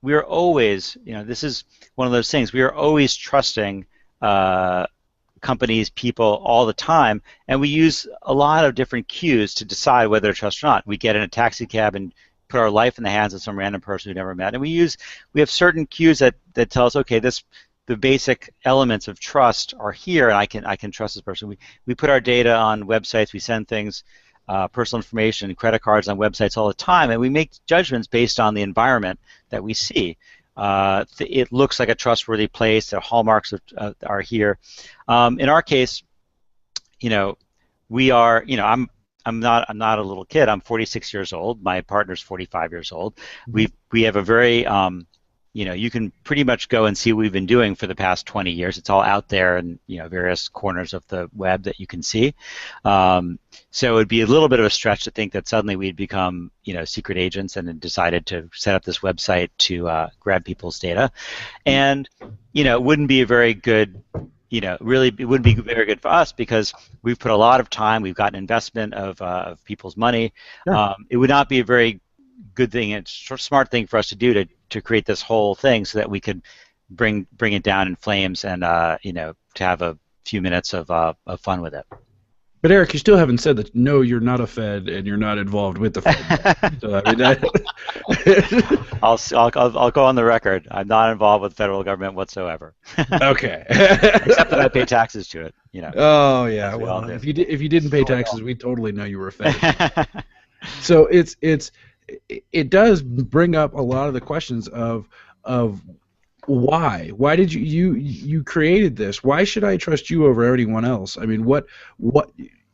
we're always, this is one of those things. We are always trusting companies, people all the time, and we use a lot of different cues to decide whether to trust or not. We get in a taxi cab and put our life in the hands of some random person we've never met, and we have certain cues that tell us, okay, the basic elements of trust are here, and I can trust this person. We put our data on websites, we send things, personal information, credit cards on websites all the time, and we make judgments based on the environment that we see. It looks like a trustworthy place. The hallmarks are here. In our case, we are. I'm not a little kid. I'm 46 years old. My partner's 45 years old. We have a very you can pretty much go and see what we've been doing for the past 20 years. It's all out there in various corners of the web that you can see. So it would be a little bit of a stretch to think that suddenly we'd become secret agents and then decided to set up this website to grab people's data. And it wouldn't be a very good really it wouldn't be very good for us because we've put a lot of time. We've got an investment of people's money. Sure. It would not be a very good thing and smart thing for us to do to create this whole thing so that we could bring it down in flames and to have a few minutes of fun with it. But Eric, you still haven't said that. No, you're not a Fed, and you're not involved with the Fed. So, I mean, I'll go on the record. I'm not involved with the federal government whatsoever. Okay. Except that I pay taxes to it. Oh yeah. Well, if you didn't pay taxes, we totally know you were a Fed. So it does bring up a lot of the questions of why did you created this? Why should I trust you over anyone else? I mean, what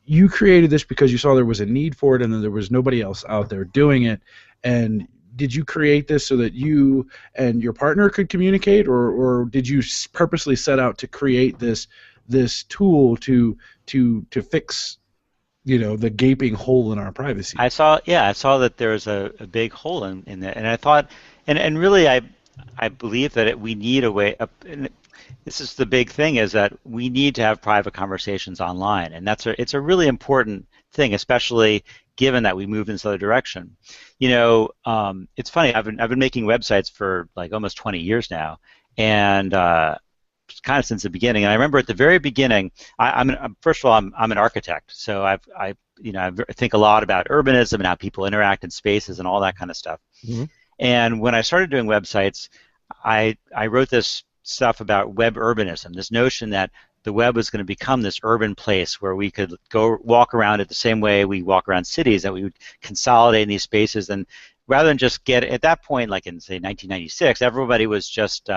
you created this because you saw there was a need for it and then there was nobody else out there doing it. And did you create this so that you and your partner could communicate, or did you purposely set out to create this tool to fix the gaping hole in our privacy? I saw that there was a big hole in that, and I thought, and really I believe that we need a way up. And this is the big thing: is that we need to have private conversations online, and it's a really important thing, especially given that we moved in this other direction. It's funny. I've been making websites for like almost 20 years now, and kind of since the beginning. And I remember at the very beginning, first of all, I'm an architect, so I think a lot about urbanism and how people interact in spaces and all that kind of stuff. Mm-hmm. And when I started doing websites, I wrote this stuff about web urbanism, this notion that the web was going to become this urban place where we could go walk around it the same way we walk around cities, that we would consolidate in these spaces. And rather than just get, at that point, like in, say, 1996, everybody was just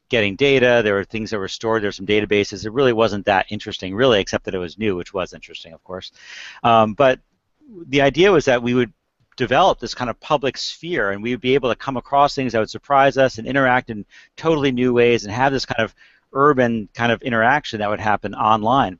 getting data. There were things that were stored. There were some databases. It really wasn't that interesting, really, except that it was new, which was interesting, of course. But the idea was that we would develop this kind of public sphere, and we would be able to come across things that would surprise us and interact in totally new ways and have this kind of urban kind of interaction that would happen online.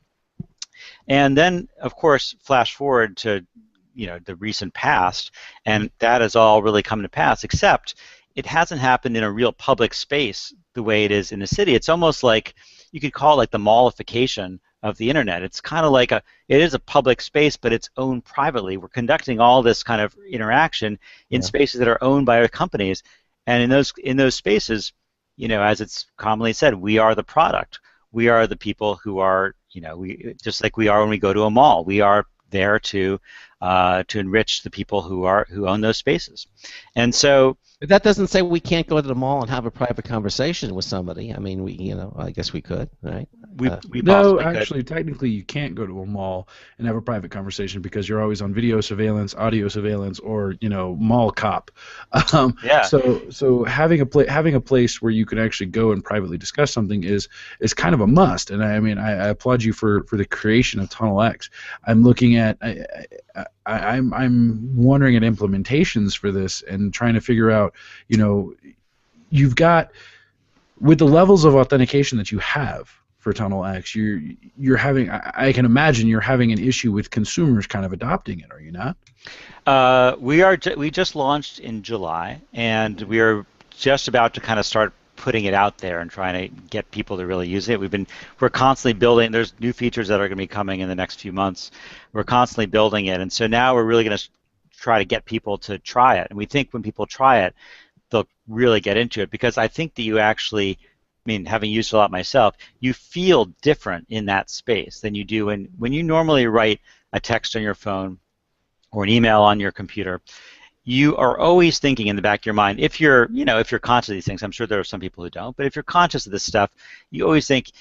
And then, of course, flash forward to the recent past, and that has all really come to pass, except it hasn't happened in a real public space the way it is in the city. It's almost like, you could call it like the mallification of the internet. It's kind of like it is a public space, but it's owned privately. We're conducting all this kind of interaction in spaces that are owned by our companies, and in those spaces, as it's commonly said, we are the product. We are the people who are, we just like we are when we go to a mall. We are there to enrich the people who own those spaces, and so. But that doesn't say we can't go to the mall and have a private conversation with somebody. I mean, I guess we could, right? No, actually, technically, you can't go to a mall and have a private conversation because you're always on video surveillance, audio surveillance, or mall cop. Yeah. So having a place where you can actually go and privately discuss something is kind of a must. And I mean, I applaud you for the creation of TunnelX. I'm looking at. I'm wondering at implementations for this and trying to figure out, you've got, with the levels of authentication that you have for TunnelX, you're having, I can imagine you're having an issue with consumers kind of adopting it, are you not? We just launched in July, and we are just about to kind of start putting it out there and trying to get people to really use it. We're constantly building. There's new features that are going to be coming in the next few months. We're constantly building it, and so now we're really going to try to get people to try it. And we think when people try it, they'll really get into it, because I think that you actually, I mean, having used it a lot myself, you feel different in that space than you do when you normally write a text on your phone or an email on your computer. You are always thinking in the back of your mind, if you're conscious of these things. I'm sure there are some people who don't, but if you're conscious of this stuff, you always think,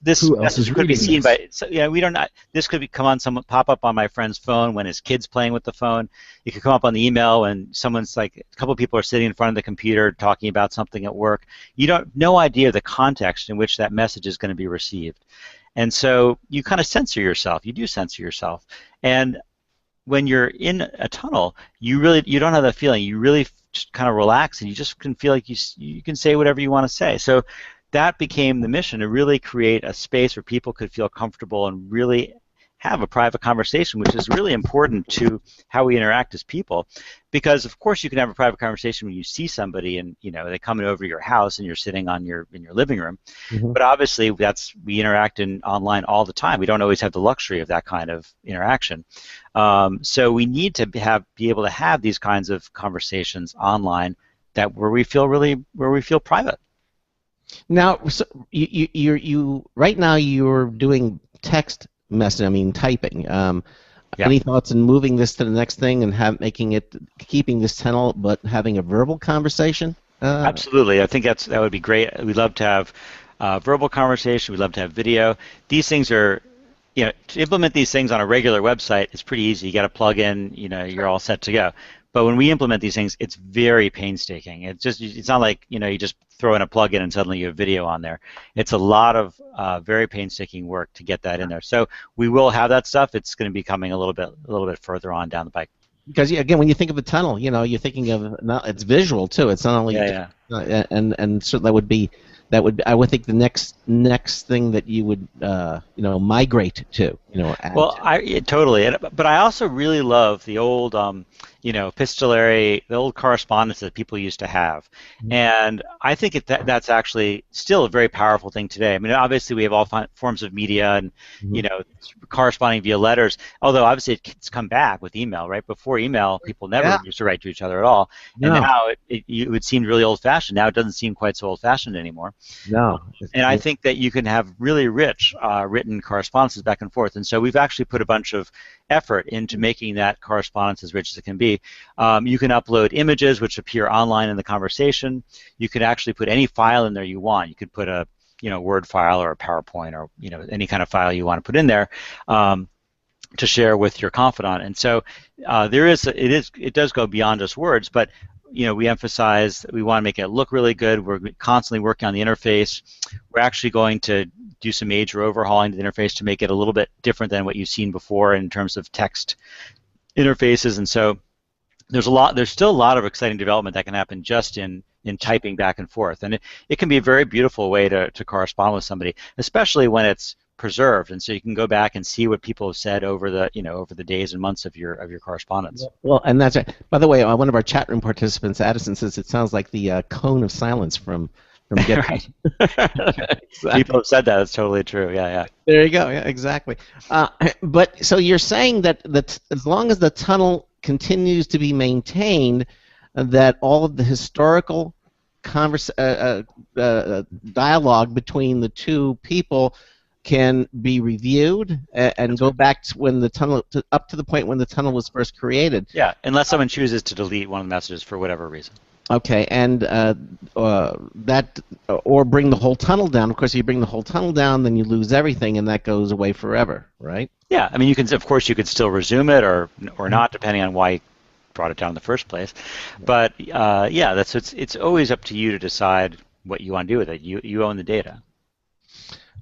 this Who else message is could be reading seen this? by, we don't know, this could pop up on my friend's phone when his kid's playing with the phone. It could come up on the email when someone's like, a couple of people are sitting in front of the computer talking about something at work. You no idea the context in which that message is going to be received. And so you kind of censor yourself. You do censor yourself. And when you're in a tunnel, you don't have that feeling. You really just kind of relax, and you just can feel like you can say whatever you want to say. So that became the mission, to really create a space where people could feel comfortable and really have a private conversation, which is really important to how we interact as people. Because of course you can have a private conversation when you see somebody and they come over to your house and you're sitting in your living room. Mm-hmm. But obviously we interact online all the time. We don't always have the luxury of that kind of interaction. So we need to be able to have these kinds of conversations online where we feel private. Now, so you right now you're doing text message. I mean, typing. Any thoughts in moving this to the next thing and keeping this tunnel, but having a verbal conversation? Absolutely. I think that would be great. We'd love to have verbal conversation. We'd love to have video. These things are, to implement these things on a regular website, it's pretty easy. You got to plug in, you're all set to go. But when we implement these things, it's very painstaking. It's not like, you just throw in a plugin and suddenly you have video on there. It's a lot of very painstaking work to get that in there. So we will have that stuff. It's going to be coming a little bit further on down the pike. Because again, when you think of a tunnel, you're thinking of it's visual too. It's not only and so that would be I would think the next thing that you would migrate to. Totally. But I also really love the old epistolary, the old correspondence that people used to have. Mm-hmm. And I think that's actually still a very powerful thing today. I mean, obviously we have all forms of media and, corresponding via letters, although obviously it's come back with email, right? Before email, people never used to write to each other at all. And now it would seem really old-fashioned. Now it doesn't seem quite so old-fashioned anymore. No. And I think that you can have really rich written correspondences back and forth. And so we've actually put a bunch of effort into making that correspondence as rich as it can be. You can upload images which appear online in the conversation. You can actually put any file in there you want. You could put a Word file or a PowerPoint or any kind of file you want to put in there to share with your confidant. And so it does go beyond just words, but we emphasize that we want to make it look really good. We're constantly working on the interface. We're actually going to do some major overhauling to the interface to make it a little bit different than what you've seen before in terms of text interfaces. And so there's still a lot of exciting development that can happen just in typing back and forth. And it can be a very beautiful way to correspond with somebody, especially when it's preserved, and so you can go back and see what people have said over the days and months of your correspondence. Well, and that's right. By the way, one of our chat room participants, Addison, says it sounds like the cone of silence from Get. Right. Exactly. People have said that. It's totally true. Yeah. There you go. Yeah, exactly. But so you're saying that as long as the tunnel continues to be maintained, that all of the historical dialogue between the two people can be reviewed and go back to when the tunnel up to the point when the tunnel was first created. Yeah, unless someone chooses to delete one of the messages for whatever reason. Okay, and or bring the whole tunnel down. Of course, if you bring the whole tunnel down, then you lose everything, and that goes away forever, right? Yeah, I mean, you could still resume it or not, depending on why you brought it down in the first place. But it's always up to you to decide what you want to do with it. You own the data.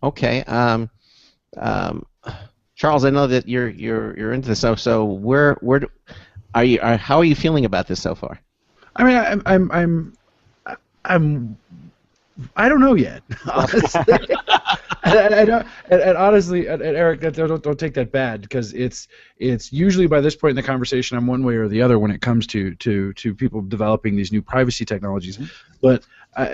Okay, Charles, I know that you're into this. So where are you? How are you feeling about this so far? I mean, I'm I don't know yet. Honestly. And honestly, Eric, don't take that bad, because it's usually by this point in the conversation I'm one way or the other when it comes to people developing these new privacy technologies. But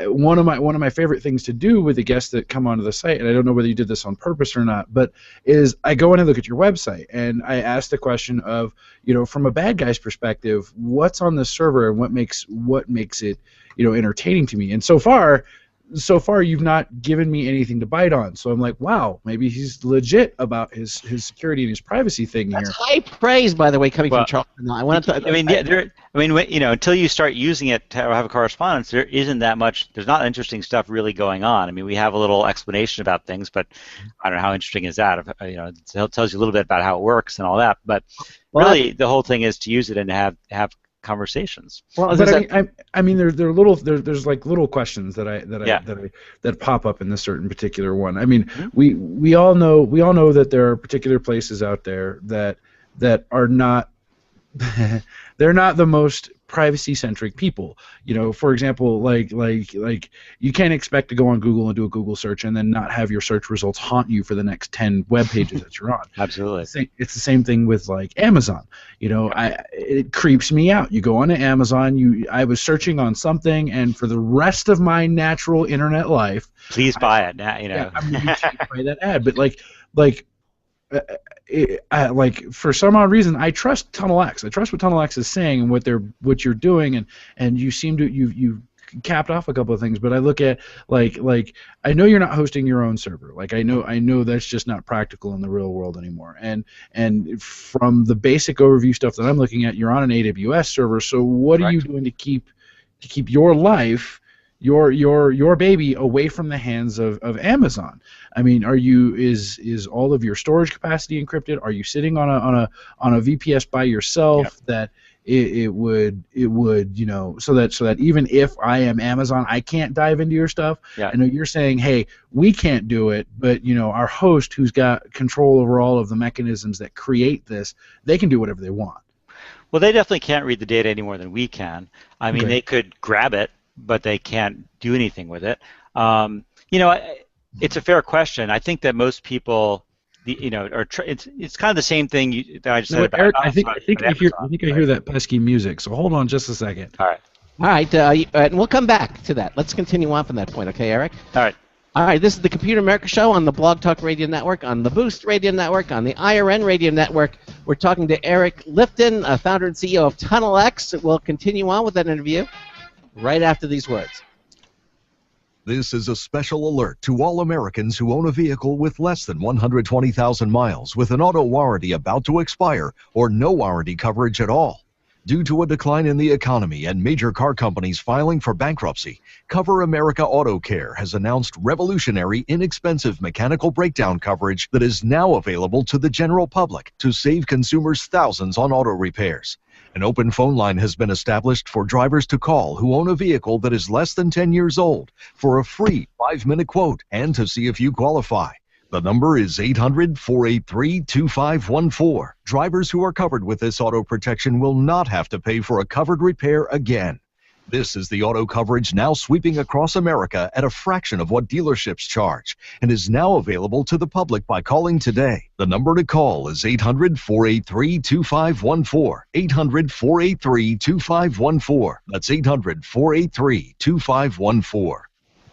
one of my favorite things to do with the guests that come onto the site, and I don't know whether you did this on purpose or not, but is I go in and look at your website and I ask the question of, from a bad guy's perspective, what's on the server and what makes it entertaining to me. And so far you've not given me anything to bite on. So I'm like, wow, maybe he's legit about his security and his privacy thing here. That's high praise, by the way, coming from Charles. Until you start using it to have a correspondence, there's not interesting stuff really going on. I mean, we have a little explanation about things, but I don't know how interesting is that. It tells you a little bit about how it works and all that. But really, the whole thing is to use it and have conversations. Well, but I mean, there's like little questions that pop up in this certain particular one. I mean, we all know that there are particular places out there that are not they're not the most privacy-centric people. For example, like you can't expect to go on Google and do a Google search and then not have your search results haunt you for the next 10 web pages that you're on. Absolutely. It's the same thing with like Amazon. It creeps me out. You go onto Amazon, I was searching on something, and for the rest of my natural internet life, please buy it. I'm going to buy that ad, but for some odd reason, I trust TunnelX. I trust what TunnelX is saying and what you're doing, and you seem to you capped off a couple of things. But I look at like I know you're not hosting your own server. Like I know that's just not practical in the real world anymore. And from the basic overview stuff that I'm looking at, you're on an AWS server. So what are you doing to keep your life, your baby, away from the hands of Amazon? I mean, is all of your storage capacity encrypted? Are you sitting on a VPS by yourself that it would so that even if I am Amazon, I can't dive into your stuff? I know you're saying, hey, we can't do it, but our host, who's got control over all of the mechanisms that create this, they can do whatever they want. Well, they definitely can't read the data any more than we can. I mean, they could grab it, but they can't do anything with it. It's a fair question. I think that most people, it's kind of the same thing that I just said about Eric, I think I hear that pesky music. So hold on just a second. All right. And we'll come back to that. Let's continue on from that point, okay, Eric? All right. This is the Computer America Show on the Blog Talk Radio Network, on the Boost Radio Network, on the IRN Radio Network. We're talking to Eric Lifton, founder and CEO of TunnelX. We'll continue on with that interview right after these words. This is a special alert to all Americans who own a vehicle with less than 120,000 miles with an auto warranty about to expire or no warranty coverage at all. Due to a decline in the economy and major car companies filing for bankruptcy, Cover America Auto Care has announced revolutionary, inexpensive mechanical breakdown coverage that is now available to the general public to save consumers thousands on auto repairs. An open phone line has been established for drivers to call who own a vehicle that is less than 10 years old for a free 5-minute quote and to see if you qualify. The number is 800-483-2514. Drivers who are covered with this auto protection will not have to pay for a covered repair again. This is the auto coverage now sweeping across America at a fraction of what dealerships charge and is now available to the public by calling today. The number to call is 800-483-2514. 800-483-2514. That's 800-483-2514.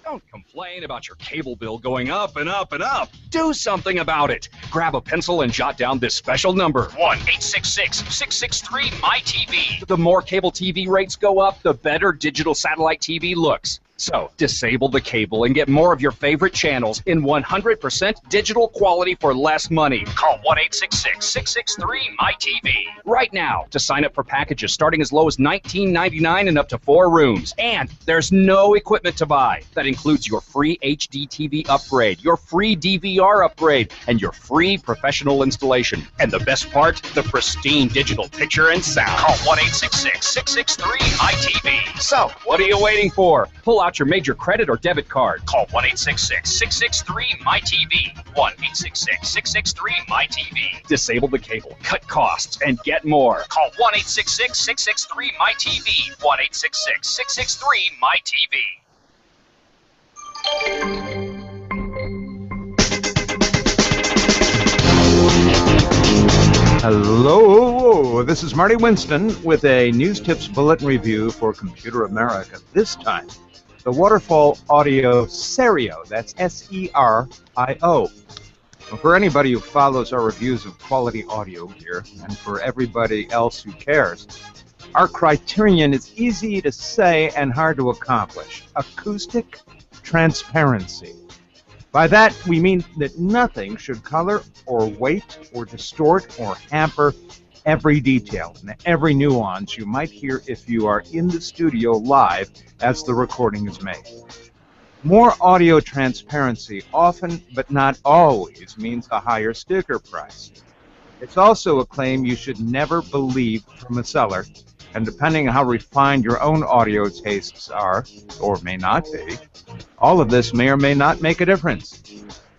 Don't complain about your cable bill going up and up and up. Do something about it. Grab a pencil and jot down this special number, 1-866-663-MyTV. The more cable TV rates go up, the better digital satellite TV looks. So, disable the cable and get more of your favorite channels in 100% digital quality for less money. Call 1-866-663-MyTV right now to sign up for packages starting as low as $19.99 and up to 4 rooms. And there's no equipment to buy. That includes your free HD TV upgrade, your free DVR upgrade, and your free professional installation. And the best part, the pristine digital picture and sound. Call 1-866-663-MyTV. So, what are you waiting for? Pull out your major credit or debit card. Call 1-866-663-MyTV. 1-866-663-MyTV. Disable the cable, cut costs, and get more. Call 1-866-663-MyTV. 1-866-663-MyTV. Hello, this is Marty Winston with a News Tips Bulletin Review for Computer America. This time, the Waterfall Audio Stereo, that's S-E-R-I-O. Well, for anybody who follows our reviews of quality audio gear, and for everybody else who cares, our criterion is easy to say and hard to accomplish: acoustic transparency. By that, we mean that nothing should color or weight or distort or hamper every detail and every nuance you might hear if you are in the studio live as the recording is made. More audio transparency often, but not always, means a higher sticker price. It's also a claim you should never believe from a seller, and depending on how refined your own audio tastes are, or may not be, all of this may or may not make a difference.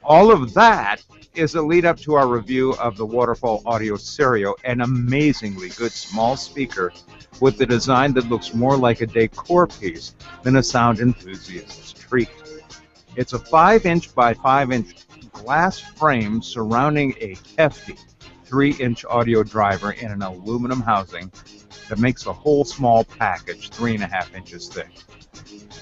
All of that is a lead up to our review of the Waterfall Audio Stereo, an amazingly good small speaker with a design that looks more like a decor piece than a sound enthusiast's treat. It's a 5-inch by 5-inch glass frame surrounding a hefty 3-inch audio driver in an aluminum housing that makes the whole small package 3.5 inches thick.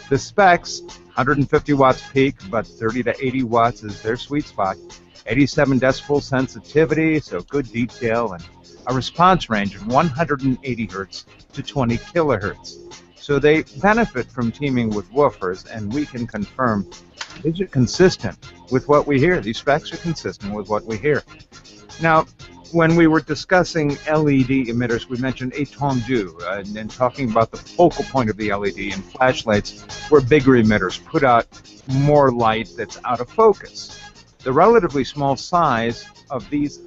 The specs: 150 watts peak, but 30 to 80 watts is their sweet spot. 87 decibel sensitivity, so good detail, and a response range of 180 hertz to 20 kilohertz. So they benefit from teaming with woofers, and we can confirm these are consistent with what we hear. These specs are consistent with what we hear. Now, when we were discussing LED emitters, we mentioned étendu, and talking about the focal point of the LED and flashlights, where bigger emitters put out more light that's out of focus. The relatively small size of these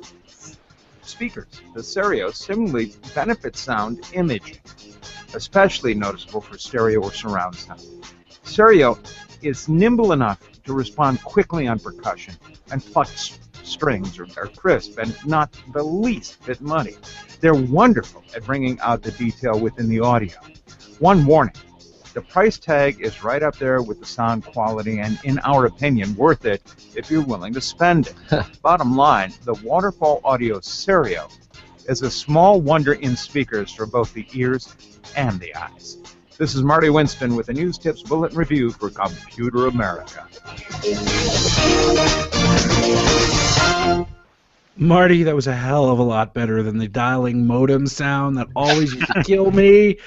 speakers, the stereo, similarly benefits sound imaging, especially noticeable for stereo or surround sound. Stereo is nimble enough to respond quickly on percussion and pluck strings are crisp and not the least bit muddy. They're wonderful at bringing out the detail within the audio. One warning: the price tag is right up there with the sound quality and, in our opinion, worth it if you're willing to spend it. Bottom line, the Waterfall Audio Stereo is a small wonder in speakers for both the ears and the eyes. This is Marty Winston with a News Tips Bulletin Review for Computer America. Marty, that was a hell of a lot better than the dialing modem sound that always used to kill me.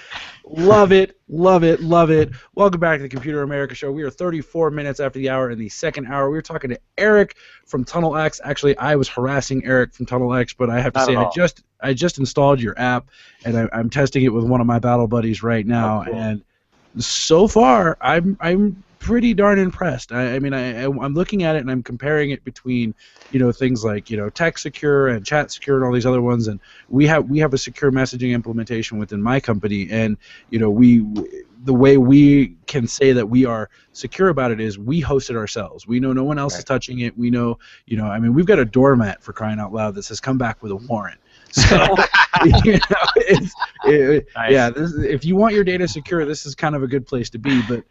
Love it, love it, love it. Welcome back to the Computer America Show. We are 34 minutes after the hour in the second hour. We were talking to Eric from TunnelX. Actually, I was harassing Eric from TunnelX, but I have to say I just installed your app, and I'm testing it with one of my battle buddies right now. Oh, cool. And so far, I'm pretty darn impressed. I'm looking at it and I'm comparing it between, things like, Text Secure and Chat Secure and all these other ones, and we have a secure messaging implementation within my company, and the way we can say that we are secure about it is we host it ourselves. We know no one else is touching it. We know, we've got a doormat, for crying out loud, that says come back with a warrant. So, nice. If you want your data secure, this is kind of a good place to be. But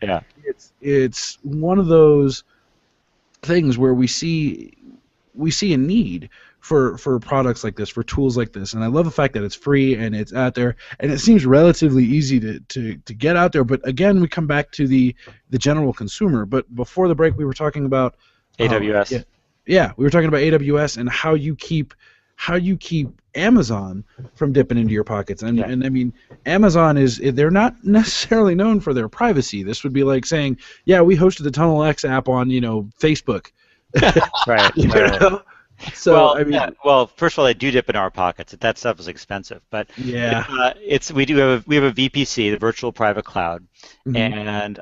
it's one of those things where we see a need for products like this, for tools like this, and I love the fact that it's free and it's out there, and it seems relatively easy to get out there. But again, we come back to the general consumer. But before the break, we were talking about AWS. We were talking about AWS and how you keep Amazon from dipping into your pockets. And I mean, Amazon they're not necessarily known for their privacy. This would be like saying, we hosted the TunnelX app on, Facebook. Right. So first of all, they do dip in our pockets. That stuff is expensive, but we have a VPC, the Virtual Private Cloud, and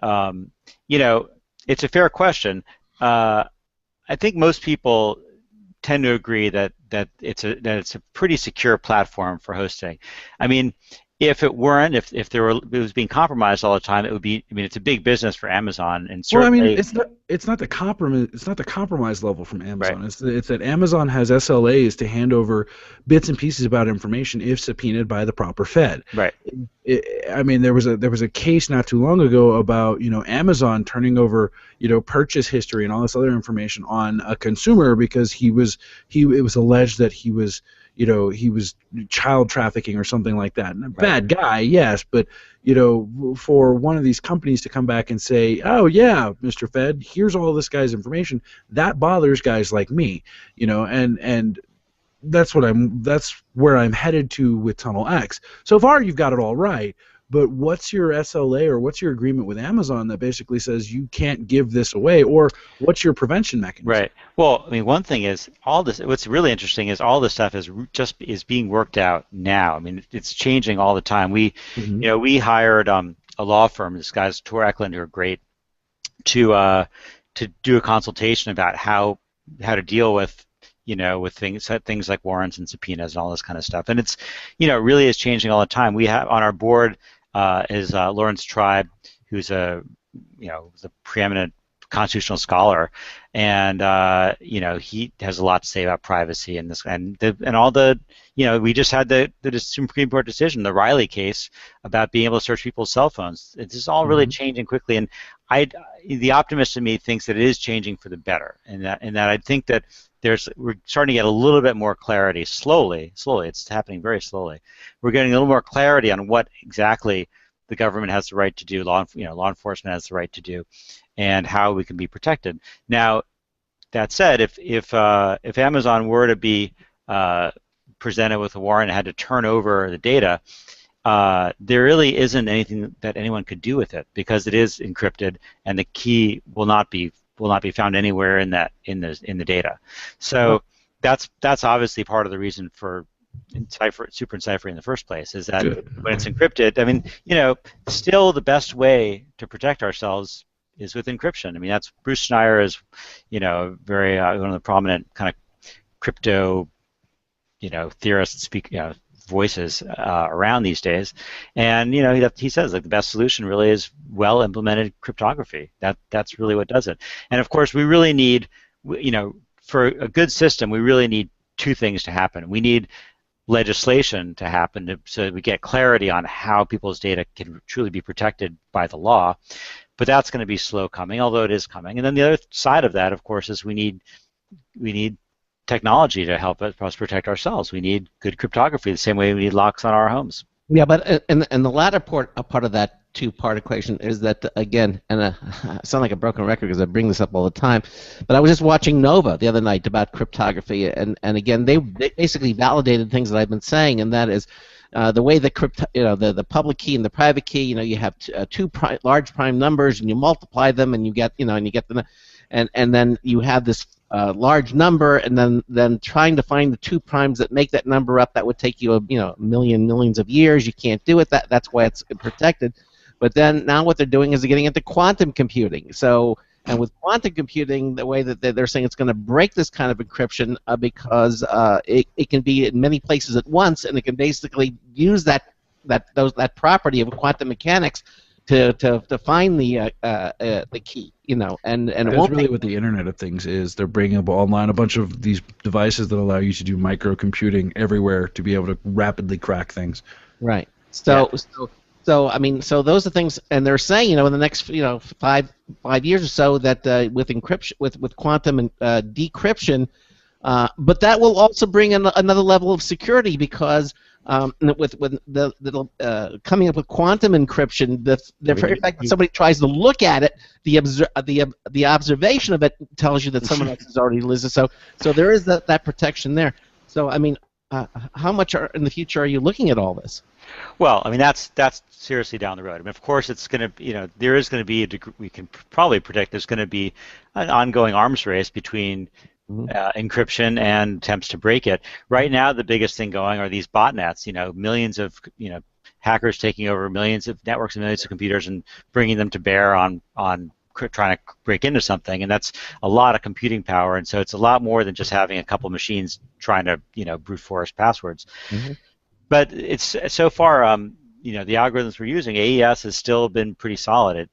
it's a fair question. I think most people tend to agree that it's a pretty secure platform for hosting. I mean, if it weren't, if there were, it was being compromised all the time, it would be. I mean, it's a big business for Amazon, and Well, I mean, certainly, it's not the compromise level from right, Amazon. It's that Amazon has SLAs to hand over bits and pieces about information if subpoenaed by the proper Fed. right, I mean, there was a case not too long ago about Amazon turning over purchase history and all this other information on a consumer because it was alleged that he was child trafficking or something like that. And a bad guy, yes, but for one of these companies to come back and say, "Oh yeah, Mr. Fed, here's all this guy's information," that bothers guys like me, and that's where I'm headed to with TunnelX. So far, you've got it all right. But what's your SLA or what's your agreement with Amazon that basically says you can't give this away, or what's your prevention mechanism? right. Well, I mean, one thing is all this. What's really interesting is all this stuff is being worked out now. I mean, it's changing all the time. We hired a law firm. This guy's Tor Eklund, who are great, to do a consultation about how to deal with with things like warrants and subpoenas and all this kind of stuff. And it's it really is changing all the time. We have on our board is Lawrence Tribe, who's a preeminent constitutional scholar, and he has a lot to say about privacy and this and all the we just had the Supreme Court decision, the Riley case, about being able to search people's cell phones. It's just all really changing quickly, and the optimist in me thinks that it is changing for the better, and that I think that we're starting to get a little bit more clarity slowly. It's happening very slowly. We're getting a little more clarity on what exactly the government has the right to do, law enforcement has the right to do, and how we can be protected. Now, that said, if Amazon were to be presented with a warrant and had to turn over the data, there really isn't anything that anyone could do with it because it is encrypted and the key will not be found anywhere in the data. So that's obviously part of the reason for super encipher in the first place, is that when it's encrypted, I mean, still the best way to protect ourselves is with encryption. I mean, that's Bruce Schneier is, very one of the prominent kind of crypto, theorists voices around these days, and he says like the best solution really is well implemented cryptography. That's really what does it. And of course, we really need, for a good system, we really need two things to happen. We need legislation to happen so that we get clarity on how people's data can truly be protected by the law, but that's going to be slow coming, although it is coming. And then the other side of that, of course, is we need technology to help us protect ourselves. We need good cryptography the same way we need locks on our homes. Yeah, but and the latter part of that two-part equation is that, again, and I sound like a broken record because I bring this up all the time, but I was just watching Nova the other night about cryptography, and again, they basically validated things that I've been saying, and that is the way the the public key and the private key, you have two large prime numbers, and you multiply them, and you get and then you have this large number, and then trying to find the two primes that make that number up, that would take you millions of years. You can't do it. That's why it's protected. But then now what they're doing is they're getting into quantum computing. And with quantum computing, the way that they're saying it's going to break this kind of encryption because it can be in many places at once, and it can basically use that property of quantum mechanics to find the key, and it won't really what the Internet of Things is. They're bringing up online a bunch of these devices that allow you to do microcomputing everywhere to be able to rapidly crack things. Right. So I mean, so those are things, and they're saying, in the next 5 years or so that with encryption, with quantum and decryption, but that will also bring in another level of security because with the coming up with quantum encryption, the very fact that somebody tries to look at it, the observation of it tells you that someone else has already listed. So there is that protection there. So I mean, how much in the future are you looking at all this? Well, I mean, that's seriously down the road. I mean, of course, it's going to, there is going to be we can probably predict there's going to be an ongoing arms race between encryption and attempts to break it. Right now, the biggest thing going are these botnets. Millions of hackers taking over millions of networks and millions of computers and bringing them to bear on trying to break into something, and that's a lot of computing power. And so it's a lot more than just having a couple machines trying to brute force passwords. But it's so far, the algorithms we're using, AES has still been pretty solid.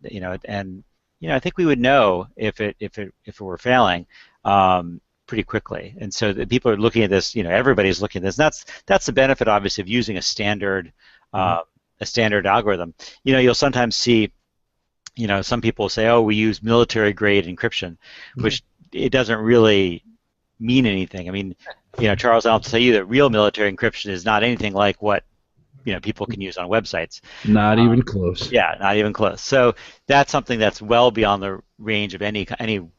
And I think we would know if it were failing pretty quickly. And so the people are looking at this. Everybody's looking at this. And that's the benefit, obviously, of using a standard algorithm. You'll sometimes see, some people say, oh, we use military-grade encryption, which it doesn't really mean anything. I mean, Charles, I'll tell you that real military encryption is not anything like what people can use on websites. Not even close. Yeah, not even close. So that's something that's well beyond the range of any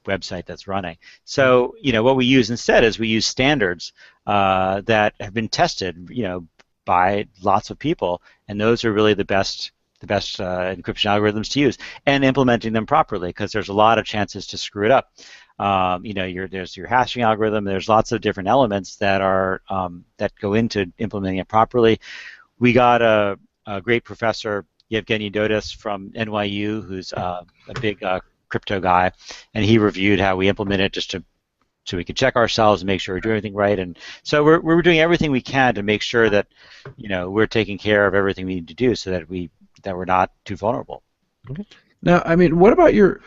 website that's running. So what we use instead is we use standards that have been tested, by lots of people, and those are really the best encryption algorithms to use, and implementing them properly, because there's a lot of chances to screw it up. There's your hashing algorithm. There's lots of different elements that are that go into implementing it properly. We got a great professor, Yevgeny Dodis from NYU, who's a big crypto guy, and he reviewed how we implement it so we could check ourselves and make sure we're doing everything right. And so we're doing everything we can to make sure that we're taking care of everything we need to do, so that we're not too vulnerable. Okay. Now, I mean, what about your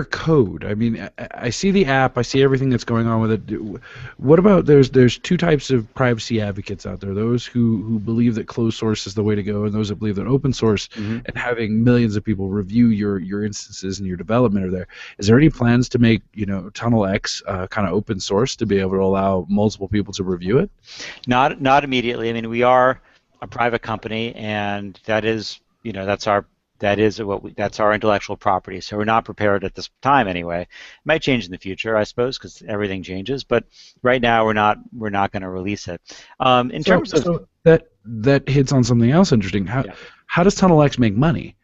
code? I mean, I see the app, I see everything that's going on with it. What about there's two types of privacy advocates out there: those who believe that closed source is the way to go, and those that believe that open source and having millions of people review your instances and your development are there. Is there any plans to make TunnelX kind of open source to be able to allow multiple people to review it? Not immediately. I mean, we are a private company, and that is that's our intellectual property. So we're not prepared at this time anyway. It might change in the future, I suppose, because everything changes. But right now, we're not going to release it. So that hits on something else interesting. How does TunnelX make money?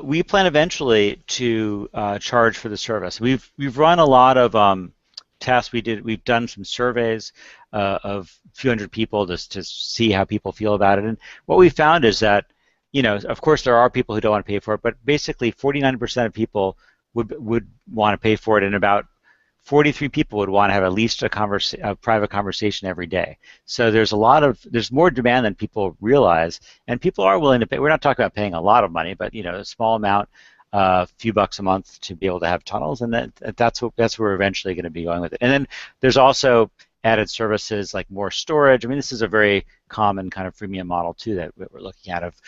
We plan eventually to charge for the service. We've run a lot of tests. We've done some surveys of a few hundred people just to see how people feel about it. And what we found is that, of course, there are people who don't want to pay for it, but basically 49% of people would want to pay for it, and about 43 people would want to have at least a private conversation every day. So there's more demand than people realize, and people are willing to pay. We're not talking about paying a lot of money, but a small amount, a few bucks a month to be able to have tunnels, and that's where we're eventually going to be going with it. And then there's also added services like more storage. I mean, this is a very common kind of freemium model too that we're looking at, of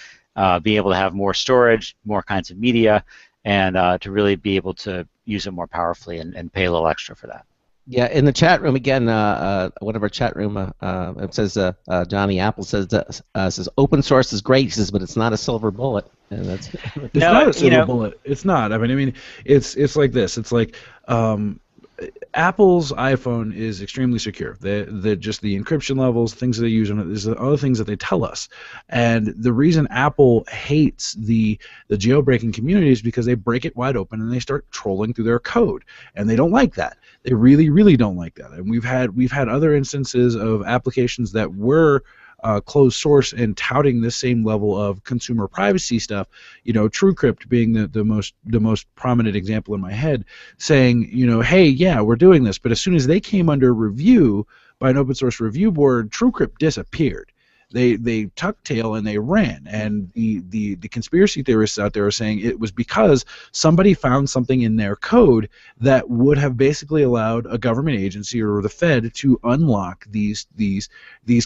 being able to have more storage, more kinds of media, and to really be able to use it more powerfully and pay a little extra for that. Yeah, in the chat room again, one of our chat room, it says Johnny Apple says open source is great. He says, but it's not a silver bullet. And that's it's not a silver bullet. It's not. I mean, it's like this. It's like Apple's iPhone is extremely secure. Just the encryption levels, things that they use on it, there's other things that they tell us. And the reason Apple hates the jailbreaking community is because they break it wide open and they start trolling through their code, and they don't like that. They really, really don't like that. And we've had other instances of applications that were closed source and touting this same level of consumer privacy stuff. TrueCrypt being the most prominent example in my head, saying, hey, yeah, we're doing this, but as soon as they came under review by an open source review board, TrueCrypt disappeared. They tucked tail and they ran, and the conspiracy theorists out there are saying it was because somebody found something in their code that would have basically allowed a government agency or the Fed to unlock these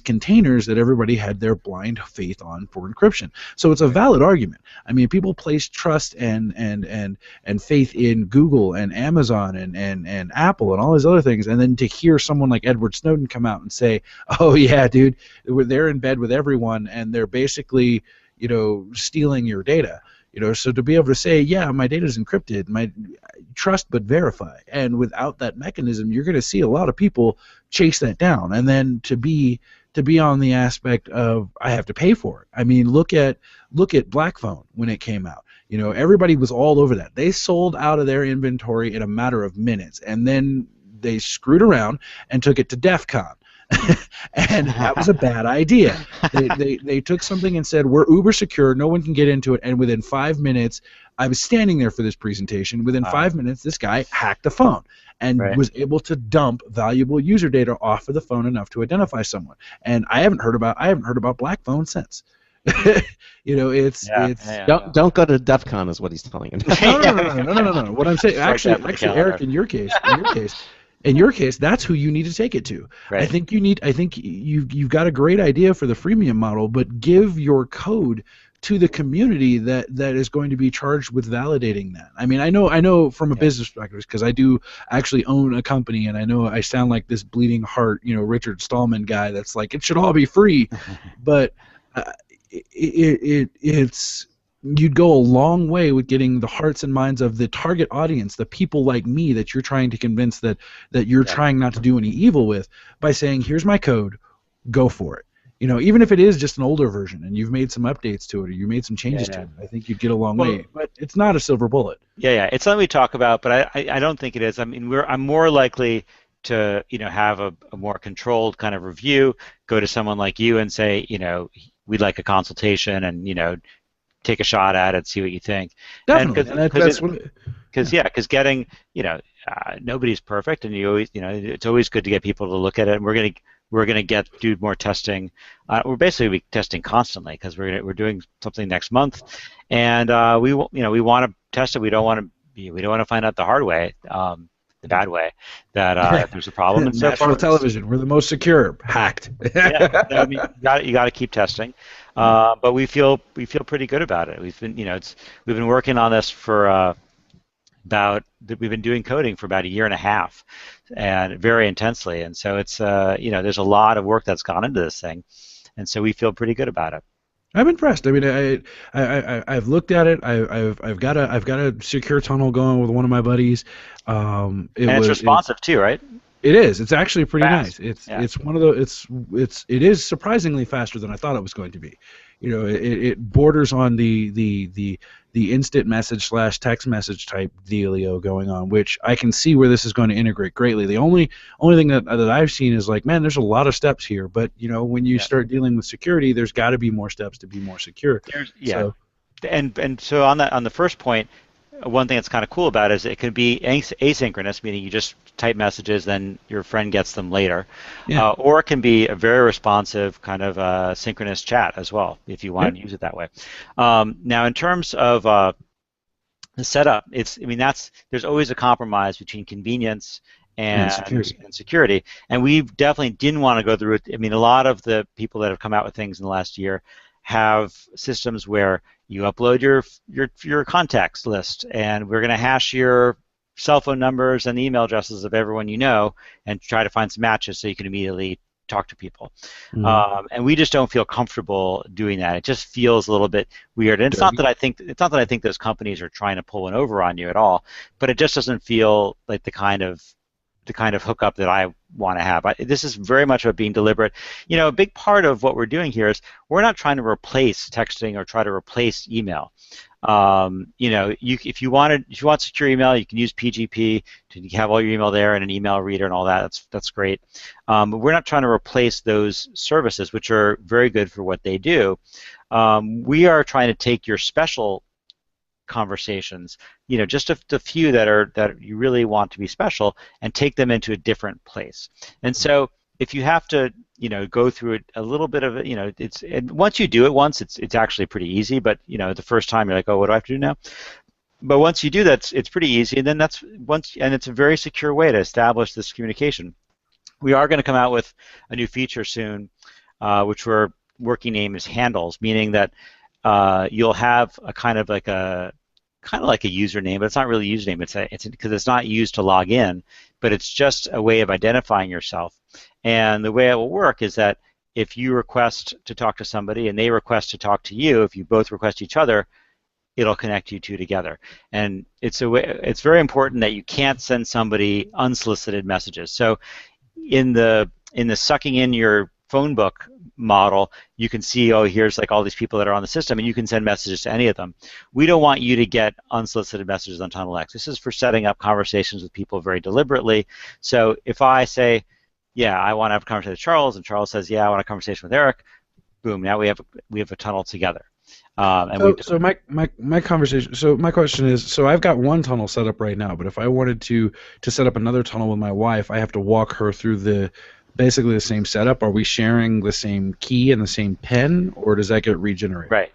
containers that everybody had their blind faith on for encryption. So it's a valid argument. I mean, people place trust and faith in Google and Amazon and Apple and all these other things, and then to hear someone like Edward Snowden come out and say, "Oh yeah, dude, they're in bed with everyone, and they're basically, stealing your data." So to be able to say, yeah, my data is encrypted, my trust but verify, and without that mechanism, you're going to see a lot of people chase that down, and then to be on the aspect of I have to pay for it. I mean, look at Black Phone when it came out. Everybody was all over that. They sold out of their inventory in a matter of minutes, and then they screwed around and took it to DEF CON. And that was a bad idea. They took something and said, we're uber secure, no one can get into it, and within 5 minutes I was standing there for this presentation. Within 5 minutes, this guy hacked the phone and was able to dump valuable user data off of the phone enough to identify someone. And I haven't heard about Black Phone since. It's Don't go to DEF CON is what he's telling him. No. What I'm saying, actually, Eric, in your case, that's who you need to take it to. Right. I think you've got a great idea for the freemium model, but give your code to the community that is going to be charged with validating that. I mean, I know from a business perspective, because I do actually own a company, and I know I sound like this bleeding heart, Richard Stallman guy that's like, it should all be free, but it's you'd go a long way with getting the hearts and minds of the target audience, the people like me that you're trying to convince that you're trying not to do any evil with, by saying, here's my code, go for it. Even if it is just an older version and you've made some updates to it or you made some changes to it, I think you'd get a long way. But it's not a silver bullet. Yeah, it's something we talk about, but I don't think it is. I mean, I'm more likely to have a more controlled kind of review, go to someone like you and say, we'd like a consultation, and take a shot at it, see what you think. Definitely, because getting nobody's perfect, and you always it's always good to get people to look at it, and we're gonna do more testing. We're basically testing constantly because we're doing something next month, and we want to test it. We don't want to find out the hard way, the bad way, that if there's a problem. And National television, we're the most secure. Hacked. You got to keep testing, but we feel pretty good about it. We've been working on this for we've been doing coding for about a year and a half, and very intensely, and so it's there's a lot of work that's gone into this thing, and so we feel pretty good about it. I'm impressed. I mean, I've looked at it. I've got a secure tunnel going with one of my buddies. It's responsive too, right? It is. It's actually pretty Fast. nice. It's one of the it is surprisingly faster than I thought it was going to be. It borders on the instant message / text message type dealio going on, which I can see where this is going to integrate greatly. The only thing that I've seen is like, man, there's a lot of steps here, but when you start dealing with security, there's got to be more steps to be more secure. And so on the first point, one thing that's kind of cool about it is it could be asynchronous, meaning you just type messages, then your friend gets them later, or it can be a very responsive kind of synchronous chat as well, if you want to use it that way. Now, in terms of the setup, there's always a compromise between convenience and security, and we definitely didn't want to go through it. I mean, a lot of the people that have come out with things in the last year have systems where you upload your contacts list, and we're going to hash your cell phone numbers and email addresses of everyone you know, and try to find some matches so you can immediately talk to people. And we just don't feel comfortable doing that. It just feels a little bit weird. And it's not that I think those companies are trying to pull one over on you at all, but it just doesn't feel like the kind of hookup that I want to have. This is very much about being deliberate. A big part of what we're doing here is we're not trying to replace texting or try to replace email. If you want secure email, you can use PGP to have all your email there and an email reader and all that. That's great. But we're not trying to replace those services, which are very good for what they do. We are trying to take your special conversations, just the few that you really want to be special, and take them into a different place. And so if you have to go through it a little bit of it, once you do it once, it's actually pretty easy, but the first time you're like, oh, what do I have to do now? But once you do that, it's pretty easy, and then and it's a very secure way to establish this communication. We are going to come out with a new feature soon, which we're working name is handles, meaning that you'll have a kind of like a username, but it's not really a username. It's because it's not used to log in, but it's just a way of identifying yourself. And the way it will work is that if you request to talk to somebody and they request to talk to you, if you both request each other, it'll connect you two together. And it's very important that you can't send somebody unsolicited messages. So in the sucking in your phone book model, you can see, oh, here's like all these people that are on the system, and you can send messages to any of them. We don't want you to get unsolicited messages on TunnelX. This is for setting up conversations with people very deliberately. So if I say, yeah, I want to have a conversation with Charles, and Charles says, yeah, I want a conversation with Eric, boom, now we have a tunnel together. So my conversation. So my question is. So I've got one tunnel set up right now, but if I wanted to set up another tunnel with my wife, I have to walk her through basically the same setup. Are we sharing the same key and the same pin, or does that get regenerated? Right.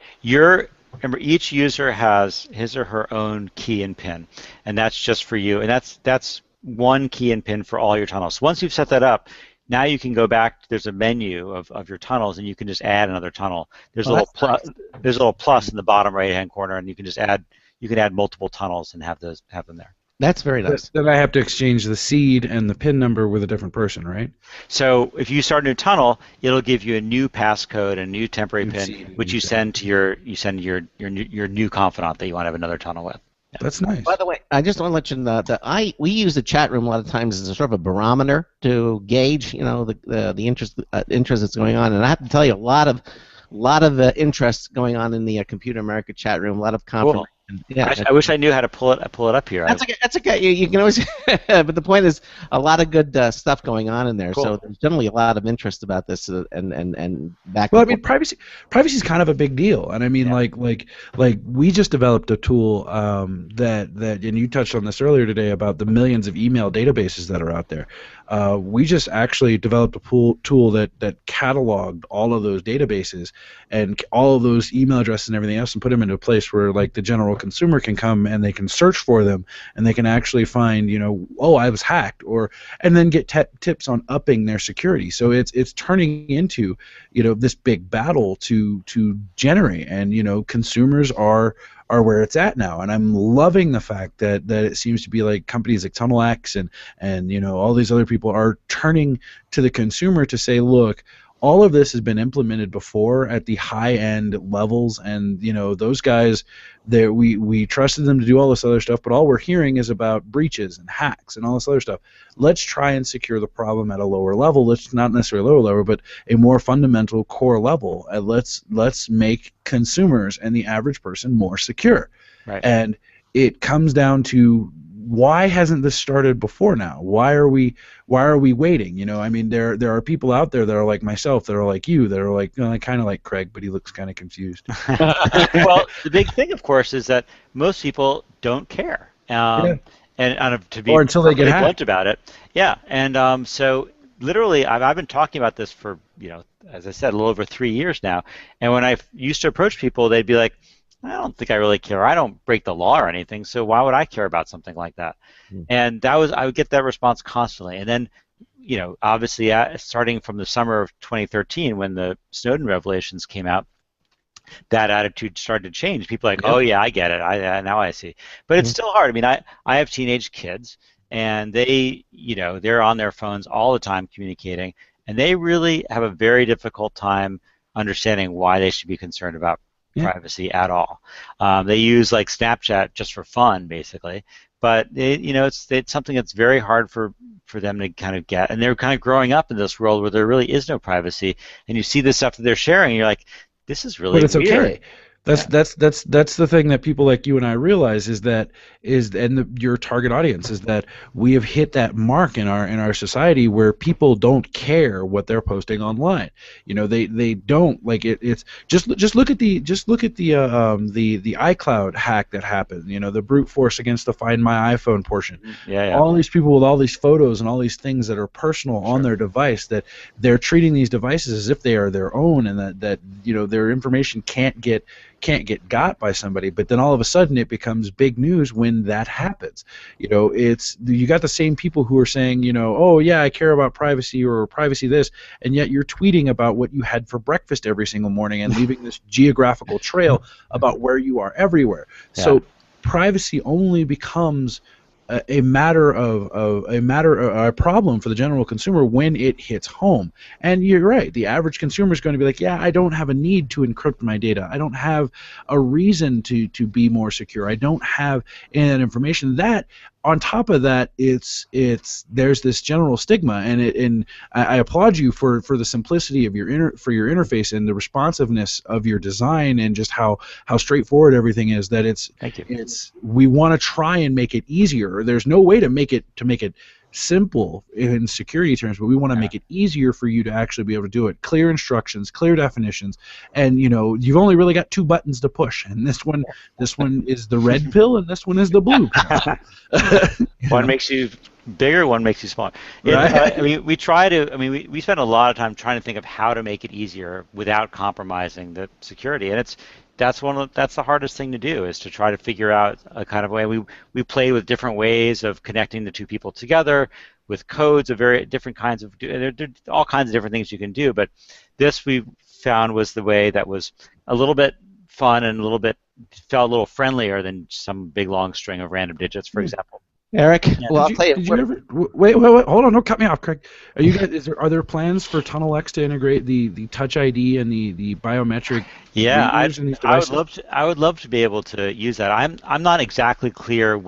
Remember, each user has his or her own key and pin, and that's just for you. And that's one key and pin for all your tunnels. So once you've set that up, now you can go back. There's a menu of your tunnels, and you can just add another tunnel. There's a little plus in the bottom right-hand corner, and you can just add. You can add multiple tunnels and have them there. That's very nice. Then I have to exchange the seed and the PIN number with a different person, right? So if you start a new tunnel, it'll give you a new passcode, a new temporary PIN, which you send to your new confidant that you want to have another tunnel with. Yeah. That's nice. By the way, I just want to let you know that we use the chat room a lot of times as a sort of a barometer to gauge, the interest that's going on. And I have to tell you, a lot of interest going on in the Computer America chat room. A lot of confirmation. Cool. Yeah, I wish I knew how to pull it up here. That's okay. You can always. But the point is, a lot of good stuff going on in there. Cool. So there's generally a lot of interest about this, and back. Well, I mean, privacy is kind of a big deal, and I mean, like we just developed a tool that and you touched on this earlier today about the millions of email databases that are out there. We just actually developed a tool that cataloged all of those databases and all of those email addresses and everything else, and put them into a place where like the general consumer can come and they can search for them, and they can actually find, I was hacked, and then get tips on upping their security. So it's turning into, this big battle to generate, and consumers are where it's at now, and I'm loving the fact that it seems to be like companies like TunnelX and all these other people are turning to the consumer to say, look, all of this has been implemented before at the high-end levels, and those guys, we trusted them to do all this other stuff, but all we're hearing is about breaches and hacks and all this other stuff. Let's try and secure the problem at a lower level. Let's not necessarily lower level, but a more fundamental core level. And let's make consumers and the average person more secure. Right. And it comes down to, why hasn't this started before now? Why are we waiting? I mean, there are people out there that are like myself, that are like you, that are like, kind of like Craig, but he looks kind of confused. Well, the big thing, of course, is that most people don't care, and to be until they get blunt about it, yeah. And so literally, I've been talking about this for as I said, a little over 3 years now. And when I used to approach people, they'd be like, I don't think I really care. I don't break the law or anything, so why would I care about something like that? And I would get that response constantly. And then, obviously, starting from the summer of 2013, when the Snowden revelations came out, that attitude started to change. People are like, oh yeah, I get it. Now I see. But it's still hard. I mean, I have teenage kids, and they, they're on their phones all the time communicating, and they really have a very difficult time understanding why they should be concerned about privacy at all. They use like Snapchat just for fun, basically, but it's something that's very hard for them to kind of get, and they're kind of growing up in this world where there really is no privacy, and you see this stuff that they're sharing, and you're like, this is really but it's weird. Okay. That's the thing that people like you and I realize your target audience is that we have hit that mark in our society where people don't care what they're posting online. They don't like it. It's just look at the iCloud hack that happened. The brute force against the Find My iPhone portion. Yeah. All these people with all these photos and all these things that are personal on their device, that they're treating these devices as if they are their own, and that their information can't get got by somebody. But then all of a sudden it becomes big news when that happens. You got the same people who are saying, oh yeah, I care about privacy or privacy this, and yet you're tweeting about what you had for breakfast every single morning and leaving this geographical trail about where you are everywhere. Yeah. So privacy only becomes a problem for the general consumer when it hits home. And you're right, the average consumer is going to be like, yeah, I don't have a need to encrypt my data. I don't have a reason to be more secure. I don't have any of that information. That on top of that, there's this general stigma, and I applaud you for the simplicity of your interface and the responsiveness of your design, and just how straightforward everything is. That Thank you. we want to try and make it easier. There's no way to make it simple in security terms, but we want to make it easier for you to actually be able to do it. Clear instructions, clear definitions, and you've only really got 2 buttons to push, and this one is the red pill, and this one is the blue pill. One makes you bigger, one makes you smaller. Right. We try to. We spend a lot of time trying to think of how to make it easier without compromising the security, and that's the hardest thing to do, is to try to figure out a kind of way. We play with different ways of connecting the 2 people together with codes of very different kinds of. There are all kinds of different things you can do, but this we found was the way that was a little bit fun and felt a little friendlier than some big long string of random digits, for example. Eric, well, I'll tell you. Did you ever, wait, hold on, don't cut me off, Craig. Are you guys? Are there plans for TunnelX to integrate the Touch ID and the biometric? Yeah, I would love to be able to use that. I'm not exactly clear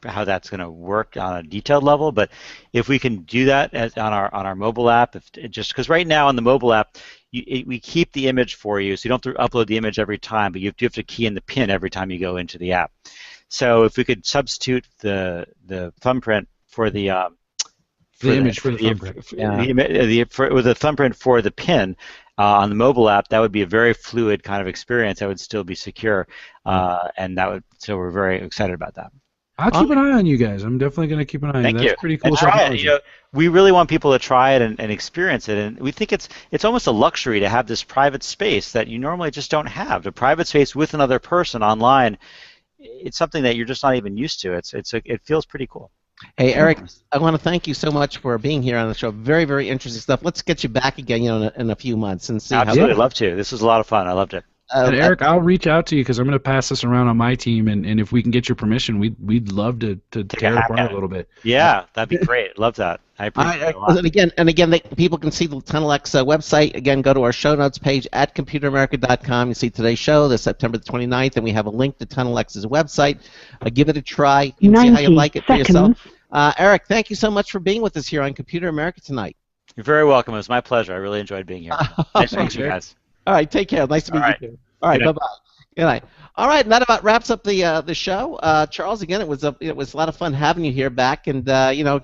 how that's going to work on a detailed level, but if we can do that on our mobile app, just because right now on the mobile app, we keep the image for you, so you don't have to upload the image every time, but you have to key in the PIN every time you go into the app. So if we could substitute the thumbprint for the image for the thumbprint, with the thumbprint for the PIN on the mobile app, that would be a very fluid kind of experience. That would still be secure, and so we're very excited about that. I'll keep an eye on you guys. I'm definitely going to keep an eye on you. That's pretty cool. Try it. We really want people to try it and experience it, and we think it's almost a luxury to have this private space that you normally just don't have. A private space with another person online. It's something that you're just not even used to. It feels pretty cool. Hey, Eric, I want to thank you so much for being here on the show. Very, very interesting stuff. Let's get you back again, in a few months and see. Absolutely, love to. This was a lot of fun. I loved it. And Eric, I'll reach out to you because I'm going to pass this around on my team, and if we can get your permission, we'd love to tear it apart a little bit. Yeah, that'd be great. Love that. I appreciate it a lot. And again, people can see the TunnelX website. Again, go to our show notes page at computeramerica.com. You see today's show, the September the 29th, and we have a link to TunnelX's website. Give it a try. You can see how you like it for yourself. Eric, thank you so much for being with us here on Computer America tonight. You're very welcome. It was my pleasure. I really enjoyed being here. Nice to meet you guys. All right, take care. Nice to meet you too. All right, bye-bye. Good night. All right, and that about wraps up the show. Charles, again, it was a lot of fun having you here back, and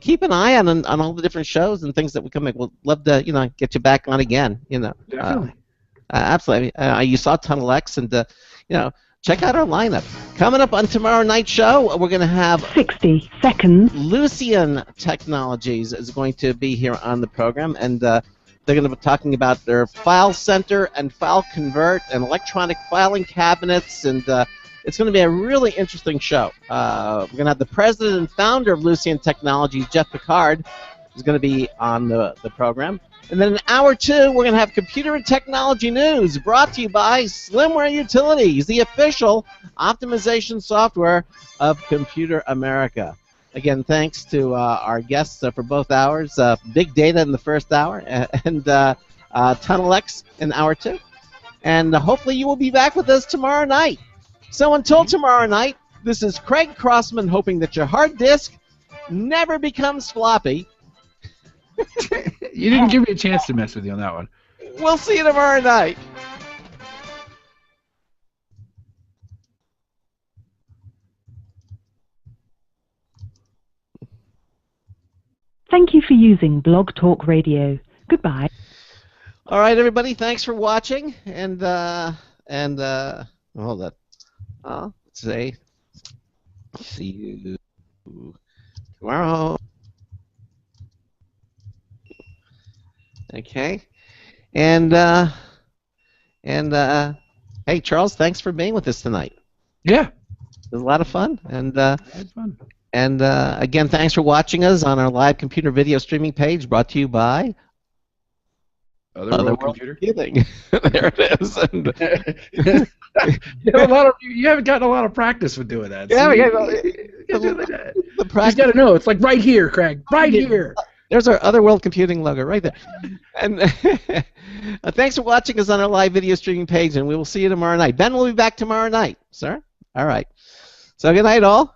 keep an eye on all the different shows and things that we come make. We'll love to get you back on again. Definitely. Absolutely. You saw TunnelX, and check out our lineup. Coming up on tomorrow night's show, we're going to have 60 seconds. Lucien Technologies is going to be here on the program, and they're going to be talking about their file center and file convert and electronic filing cabinets, and it's going to be a really interesting show. We're going to have the president and founder of Lucien Technologies, Jeff Picard, is going to be on the program. And then in hour 2, we're going to have computer and technology news brought to you by Slimware Utilities, the official optimization software of Computer America. Again, thanks to our guests for both hours, Big Data in the first hour, and TunnelX in hour 2. And hopefully you will be back with us tomorrow night. So until tomorrow night, this is Craig Crossman hoping that your hard disk never becomes floppy. You didn't give me a chance to mess with you on that one. We'll see you tomorrow night. Thank you for using Blog Talk Radio. Goodbye. All right, everybody. Thanks for watching. And hold on. Let's see you tomorrow. Okay. And hey, Charles, thanks for being with us tonight. Yeah. It was a lot of fun. And I had fun. And again, thanks for watching us on our live computer video streaming page, brought to you by Other World Computer. There it is. And, you haven't gotten a lot of practice with doing that. Yeah, the practice. You got to know it's like right here, Craig. Right here. There's our Other World Computing logo right there. And thanks for watching us on our live video streaming page, and we will see you tomorrow night. Ben will be back tomorrow night, sir. All right. So good night, all.